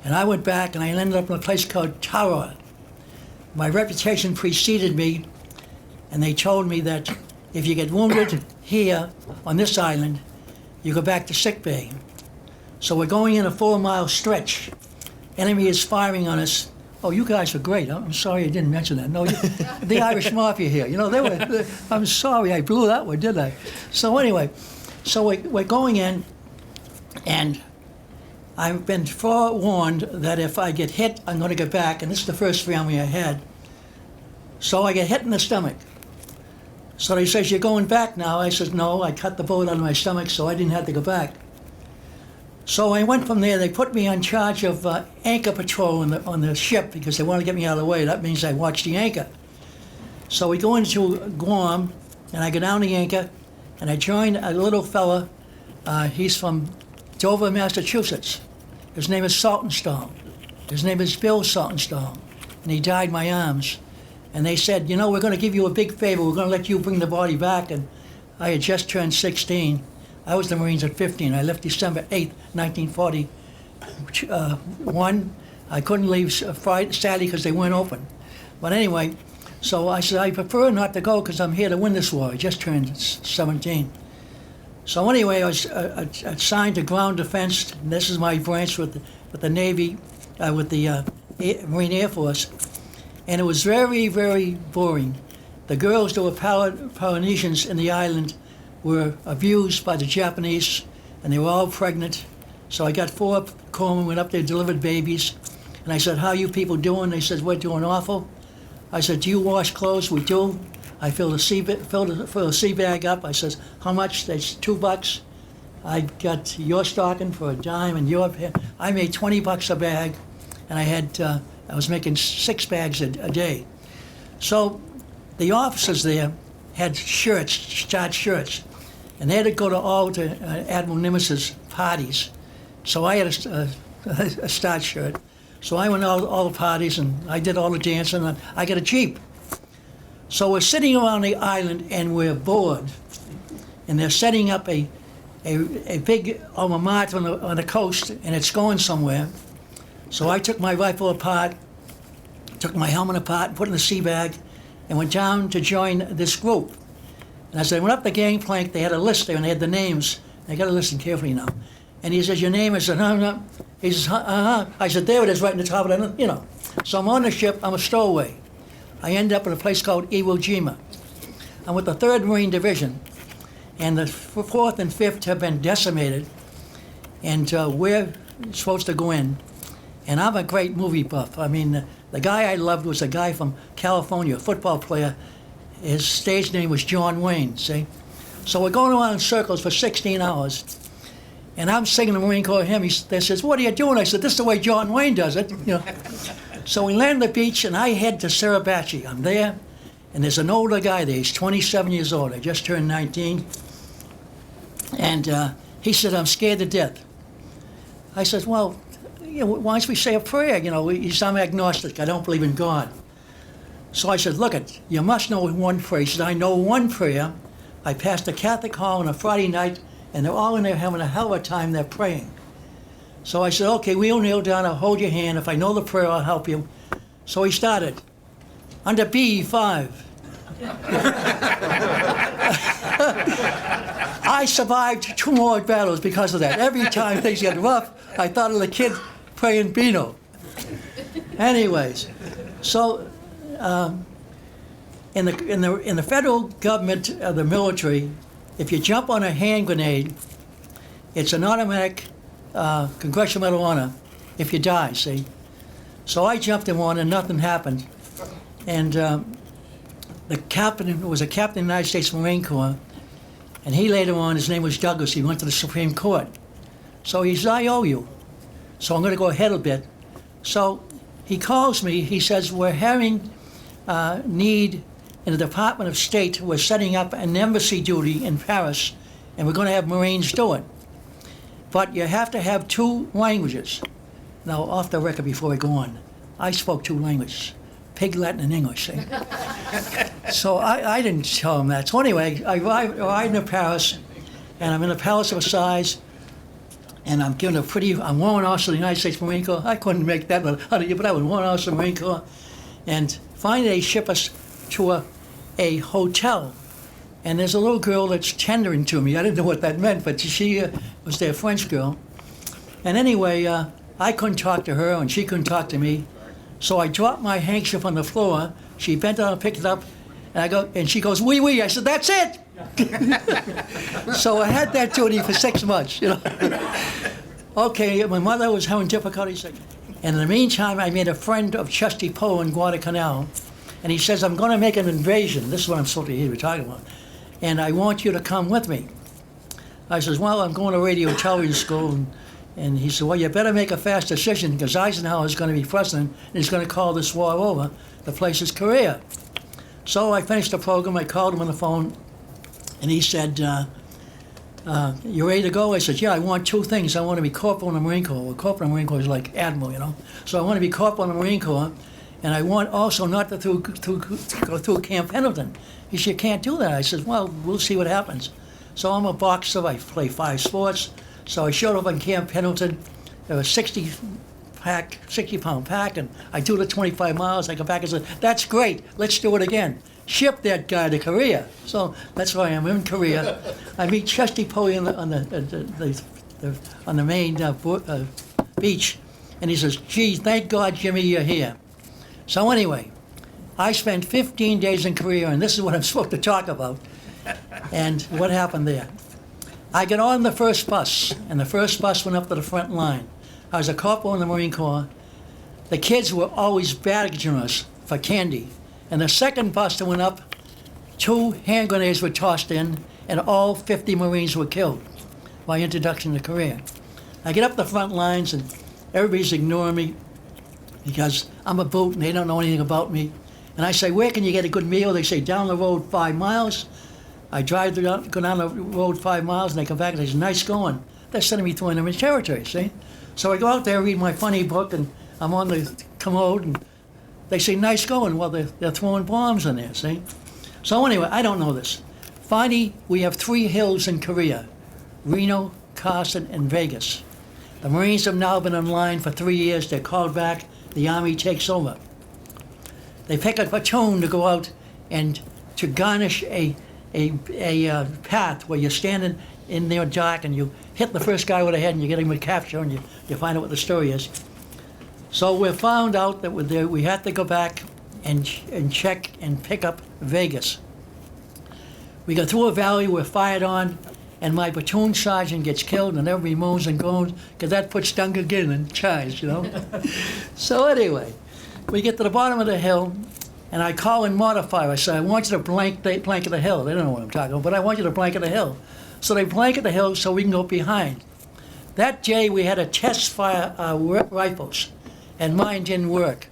And I went back and I ended up in a place called Tara. My reputation preceded me, and they told me that if you get wounded here on this island, you go back to sick bay. So we're going in a 4-mile stretch. Enemy is firing on us. Oh, you guys are great. I'm sorry I didn't mention that. No, the Irish Mafia here. You know, I'm sorry I blew that one, didn't I? So anyway, we're going in, and I've been forewarned that if I get hit, I'm going to get back, and this is the first family I had. So I get hit in the stomach. So he says, "You're going back now." I said, "No, I cut the bullet out of my stomach, so I didn't have to go back." So I went from there. They put me in charge of anchor patrol on the ship because they wanted to get me out of the way. That means I watched the anchor. So we go into Guam, and I go down the anchor, and I join a little fella. He's from Dover, Massachusetts. His name is Saltonstall. His name is Bill Saltonstall, and he died in my arms. And they said, "You know, we're going to give you a big favor. We're going to let you bring the body back." And I had just turned 16. I was in the Marines at 15. I left December 8th, 1941. I couldn't leave Saturday because they weren't open. But anyway, so I said, "I prefer not to go because I'm here to win this war." I just turned 17. So anyway, I was assigned to ground defense. And this is my branch with the Navy, with the Marine Air Force. And it was very, very boring. The girls that were Polynesians in the island were abused by the Japanese, and they were all pregnant. So I got 4 corpsmen, went up there, delivered babies. And I said, "How you people doing?" They said, "We're doing awful." I said, "Do you wash clothes?" "We do." I fill the sea bag up. I says, "How much?" They said, $2. I got your stocking for a dime, and I made $20 a bag, and I was making 6 bags a day. So the officers there had shirts, starched shirts, and they had to go to all Admiral Nimmis's parties. So I had a starched shirt. So I went to all the parties, and I did all the dancing, and I got a Jeep. So we're sitting around the island, and we're bored, and they're setting up a big alma mater on the coast, and it's going somewhere. So I took my rifle apart, took my helmet apart, put it in the sea bag, and went down to join this group. And as I went up the gangplank, they had a list there, and they had the names. And I got to listen carefully now. And he says, "Your name?" I said, "No." He says, I said, "There it is, right in the top of it." You know. So I'm on the ship. I'm a stowaway. I end up in a place called Iwo Jima. I'm with the 3rd Marine Division, and the 4th and 5th have been decimated, and we're supposed to go in. And I'm a great movie buff. I mean, the guy I loved was a guy from California, a football player. His stage name was John Wayne, see? So we're going around in circles for 16 hours. And I'm singing the Marine Corps hymn. They says, "What are you doing?" I said, "This is the way John Wayne does it." You know. So we land on the beach, and I head to Suribachi. I'm there, and there's an older guy there. He's 27 years old. I just turned 19. And he said, "I'm scared to death." I said, "Well, you know, why don't we say a prayer? You know, I'm agnostic. I don't believe in God." So I said, "Look, you must know one prayer." He said, "I know one prayer. I passed a Catholic hall on a Friday night, and they're all in there having a hell of a time. They're praying." So I said, "Okay, we'll kneel down. I'll hold your hand. If I know the prayer, I'll help you." So he started. Under B5. I survived 2 more battles because of that. Every time things get rough, I thought of the kid praying Beano. Anyways, so in the federal government of the military, if you jump on a hand grenade, it's an automatic Congressional Medal of Honor if you die, see? So I jumped in one and nothing happened. And the captain was a captain of the United States Marine Corps, and he later on, his name was Douglas, he went to the Supreme Court. So he says, "I owe you." So I'm going to go ahead a bit. So he calls me, he says, "We're having need in the Department of State. We're setting up an embassy duty in Paris, and we're going to have Marines do it. But you have to have 2 languages." Now, off the record before I go on, I spoke 2 languages, Pig Latin and English. See? So I didn't tell him that. So anyway, I arrived in Paris, and I'm in the Palace of Versailles, and I'm given I'm Warrant Officer of the United States Marine Corps. I couldn't make that, but I was Warrant Officer of the Marine Corps. And finally they ship us to a hotel. And there's a little girl that's tendering to me. I didn't know what that meant, but she was their French girl. And anyway, I couldn't talk to her, and she couldn't talk to me. So I dropped my handkerchief on the floor. She bent down and picked it up, and she goes, "Oui, oui." I said, "That's it." So I had that duty for 6 months, you know. Okay, my mother was having difficulties. And in the meantime, I made a friend of Chesty Poe in Guadalcanal, and he says, "I'm going to make an invasion." This is what I'm supposed to hear you talking about. "And I want you to come with me." I says, "Well, I'm going to radio and television school." And he said, "Well, you better make a fast decision, because Eisenhower is going to be president, and he's going to call this war over. The place is Korea." So I finished the program. I called him on the phone, and he said, "You ready to go?" I said, "Yeah, I want 2 things. I want to be corporal in the Marine Corps." Well, corporal in the Marine Corps is like admiral, you know. So I want to be corporal in the Marine Corps, and I want also not to go through Camp Pendleton. He said, "You can't do that." I said, "Well, we'll see what happens." So I'm a boxer. I play 5 sports. So I showed up on Camp Pendleton. There was 60-pound pack, and I do the 25 miles. I come back and say, "That's great. Let's do it again." Ship that guy to Korea. So that's why I'm in Korea. I meet Chesty Poe on the main beach, and he says, "Gee, thank God, Jimmy, you're here." So anyway, I spent 15 days in Korea, and this is what I'm supposed to talk about. And what happened there? I got on the first bus, and the first bus went up to the front line. I was a corporal in the Marine Corps. The kids were always bagging us for candy. And the second bus that went up, 2 hand grenades were tossed in, and all 50 Marines were killed. My introduction to Korea. I get up the front lines, and everybody's ignoring me because I'm a boot, and they don't know anything about me. And I say, "Where can you get a good meal?" They say, "Down the road 5 miles. I go down the road 5 miles, and they come back and they say, "Nice going." They're sending me through enemy territory, see? So I go out there, read my funny book, and I'm on the commode, and they say, "Nice going." Well, they're throwing bombs in there, see? So anyway, I don't know this. Finally, we have 3 hills in Korea: Reno, Carson, and Vegas. The Marines have now been in line for 3 years. They're called back. The Army takes over. They pick a platoon to go out and to garnish a path where you're standing in there dark, and you hit the first guy with a head, and you get him with capture, and you find out what the story is. So we found out that we had to go back and check and pick up Vegas. We got through a valley, we're fired on, and my platoon sergeant gets killed, and everybody moans and groans, because that puts Duncan again in charge, you know. So anyway, we get to the bottom of the hill, and I call in modifier. I say, I want you to blanket the hill. They don't know what I'm talking about, but I want you to blanket the hill. So they blanket the hill so we can go behind. That day we had to test fire our rifles, and mine didn't work.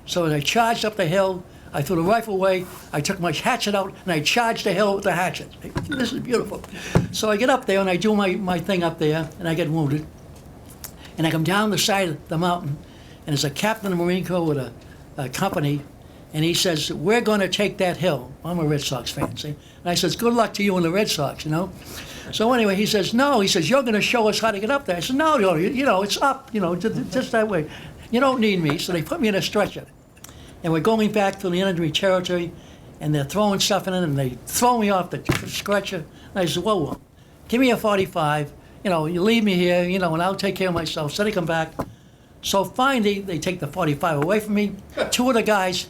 So as I charged up the hill, I threw the rifle away, I took my hatchet out, and I charged the hill with the hatchet. This is beautiful. So I get up there, and I do my thing up there, and I get wounded. And I come down the side of the mountain, and there's a captain of the Marine Corps with a company, and he says, we're going to take that hill. I'm a Red Sox fan, see? And I says, good luck to you and the Red Sox, you know? So anyway, he says, no. He says, you're going to show us how to get up there. I said, no, you know, it's up, you know, just that way. You don't need me. So they put me in a stretcher. And we're going back to the enemy territory, and they're throwing stuff in it, and they throw me off the stretcher. And I said, whoa, give me a 45. You know, you leave me here, you know, and I'll take care of myself. So they come back. So finally, they take the 45 away from me. Two of the guys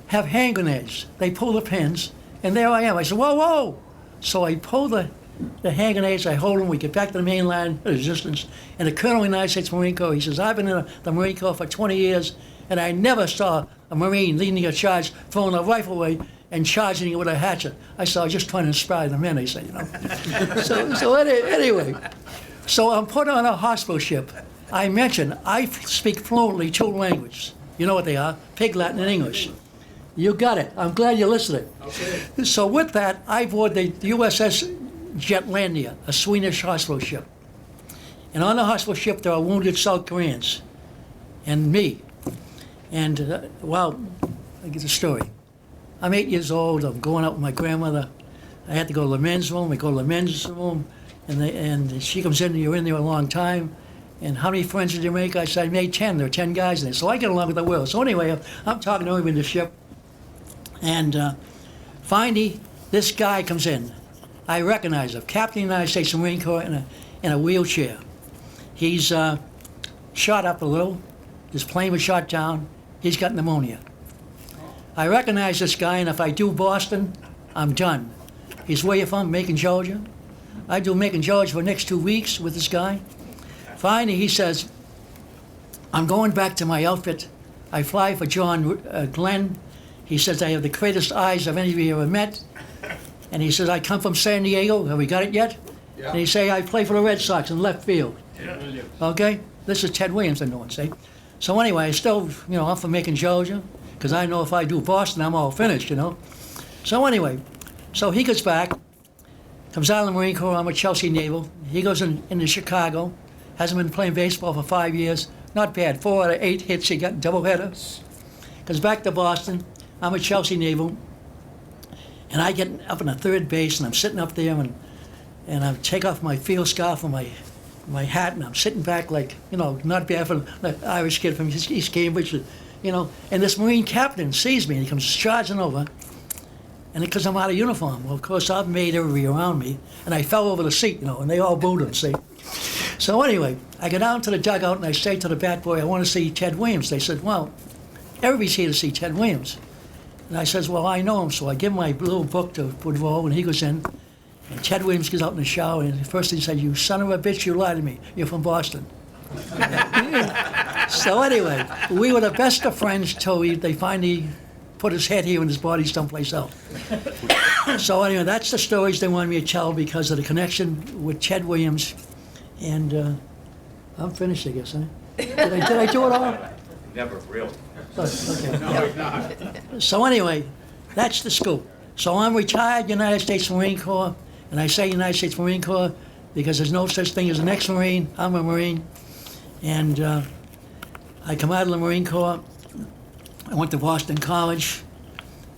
have hand grenades. They pull the pins, and there I am. I said, whoa. So I pull the hand grenades, I hold them, we get back to the main line of resistance, and the Colonel of the United States Marine Corps, he says, I've been in the Marine Corps for 20 years, and I never saw a Marine leading a charge, throwing a rifle away, and charging it with a hatchet. I said, I was just trying to inspire the men, they say, you know. Anyway, so I'm put on a hospital ship. I mentioned, I speak fluently 2 languages. You know what they are, Pig Latin and English. You got it. I'm glad you're listening. Okay. So with that, I board the USS Jutlandia, a Swedish hospital ship. And on the hospital ship, there are wounded South Koreans, and me. And, well, I get the story. I'm 8 years old. I'm going out with my grandmother. I had to go to the men's room. We go to the men's room, and she comes in, and you're in there a long time. And how many friends did you make? I said, I made 10. There are 10 guys in there. So I get along with the world. So anyway, I'm talking to him in the ship. And finally, this guy comes in. I recognize him, Captain of the United States Marine Corps in a wheelchair. He's shot up a little. His plane was shot down. He's got pneumonia. I recognize this guy, and if I do Boston, I'm done. He's where you from? Macon, Georgia. I do Macon, Georgia for the next 2 weeks with this guy. Finally, he says, I'm going back to my outfit. I fly for John Glenn. He says, I have the greatest eyes of any of you ever met. And he says, I come from San Diego. Have we got it yet? Yeah. And he say, I play for the Red Sox in left field. Yeah. Okay? This is Ted Williams, I know it, see? So anyway, I still, you know, I'm from Macon, Georgia, because I know if I do Boston, I'm all finished, you know? So anyway, so he gets back, comes out of the Marine Corps. I'm at Chelsea Naval. He goes into Chicago, hasn't been playing baseball for 5 years. Not bad, 4 out of 8 hits he got, doubleheader. Comes back to Boston. I'm at Chelsea Naval. And I get up in the third base, and I'm sitting up there, and I take off my field scarf and my hat, and I'm sitting back like, you know, not bad for the Irish kid from East Cambridge, you know. And this Marine captain sees me, and he comes charging over, and because I'm out of uniform, well, of course, I've made everybody around me, and I fell over the seat, you know, and they all booed him, see. So anyway, I go down to the dugout, and I say to the bat boy, I want to see Ted Williams. They said, well, everybody's here to see Ted Williams. And I says, well, I know him, so I give him my little book to put roll, and he goes in, and Ted Williams gets out in the shower, and the first thing he said, you son of a bitch, you lied to me. You're from Boston. So anyway, we were the best of friends till they finally put his head here and his body someplace else. So anyway, that's the stories they wanted me to tell because of the connection with Ted Williams. And I'm finished, I guess, huh? Did I do it all? Never really. Okay. Yeah. So anyway, that's the scoop. So I'm retired United States Marine Corps, and I say United States Marine Corps because there's no such thing as an ex-Marine. I'm a Marine. And I come out of the Marine Corps. I went to Boston College.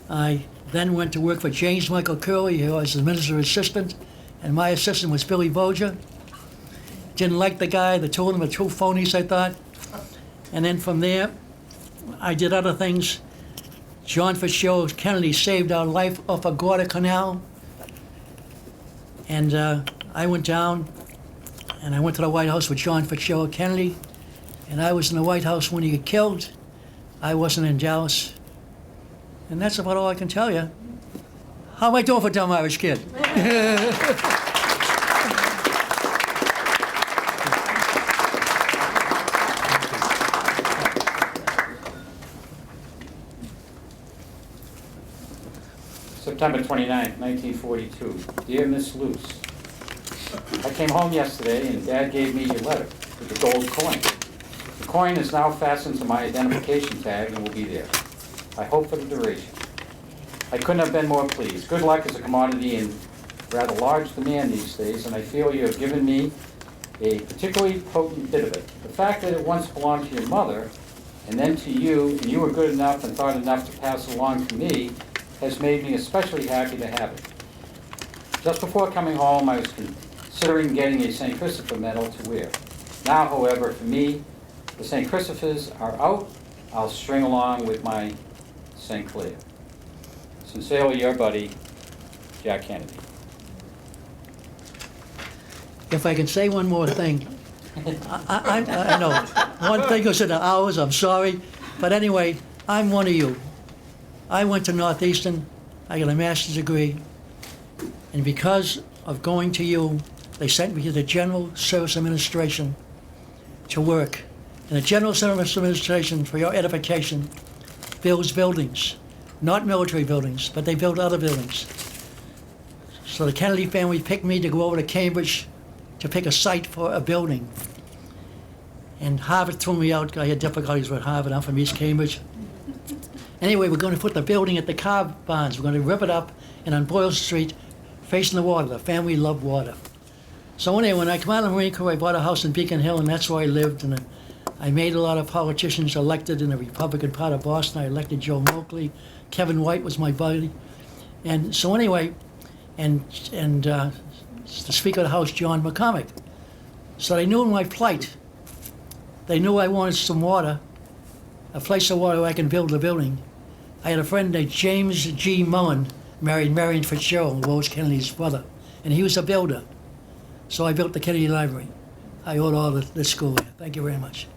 I then went to work for James Michael Curley, who was the minister's assistant, and my assistant was Billy Boja. Didn't like the guy. The two of them were two phonies, I thought. And then from there, I did other things. John Fitzgerald Kennedy saved our life off a Guadalcanal. And I went down, and I went to the White House with John Fitzgerald Kennedy. And I was in the White House when he got killed. I wasn't in Dallas. And that's about all I can tell you. How am I doing for a dumb Irish kid? September 29th, 1942. Dear Miss Luce, I came home yesterday and Dad gave me your letter with the gold coin. The coin is now fastened to my identification tag and will be there, I hope for the duration. I couldn't have been more pleased. Good luck is a commodity in rather large demand these days, and I feel you have given me a particularly potent bit of it. The fact that it once belonged to your mother, and then to you, and you were good enough and thought enough to pass it along to me, has made me especially happy to have it. Just before coming home, I was considering getting a St. Christopher medal to wear. Now, however, for me, the St. Christophers are out. I'll string along with my St. Clair. Sincerely, your buddy, Jack Kennedy. If I can say one more thing, I know, one thing goes into hours, I'm sorry, but anyway, I'm one of you. I went to Northeastern, I got a master's degree, and because of going to you, they sent me to the General Service Administration to work. And the General Service Administration, for your edification, builds buildings, not military buildings, but they build other buildings. So the Kennedy family picked me to go over to Cambridge to pick a site for a building. And Harvard threw me out. I had difficulties with Harvard. I'm from East Cambridge. Anyway, we're going to put the building at the car barns. We're going to rip it up, and on Boyle Street, facing the water. The family loved water. So anyway, when I come out of the Marine Corps, I bought a house in Beacon Hill, and that's where I lived. And I made a lot of politicians elected in the Republican part of Boston. I elected Joe Moakley. Kevin White was my buddy. And so anyway, and the Speaker of the House, John McCormick. So they knew my plight. They knew I wanted some water, a place of water where I can build a building. I had a friend named James G. Mullen, married Marion Fitzgerald, Rose Kennedy's brother, and he was a builder. So I built the Kennedy Library. I owe all the school here. Thank you very much.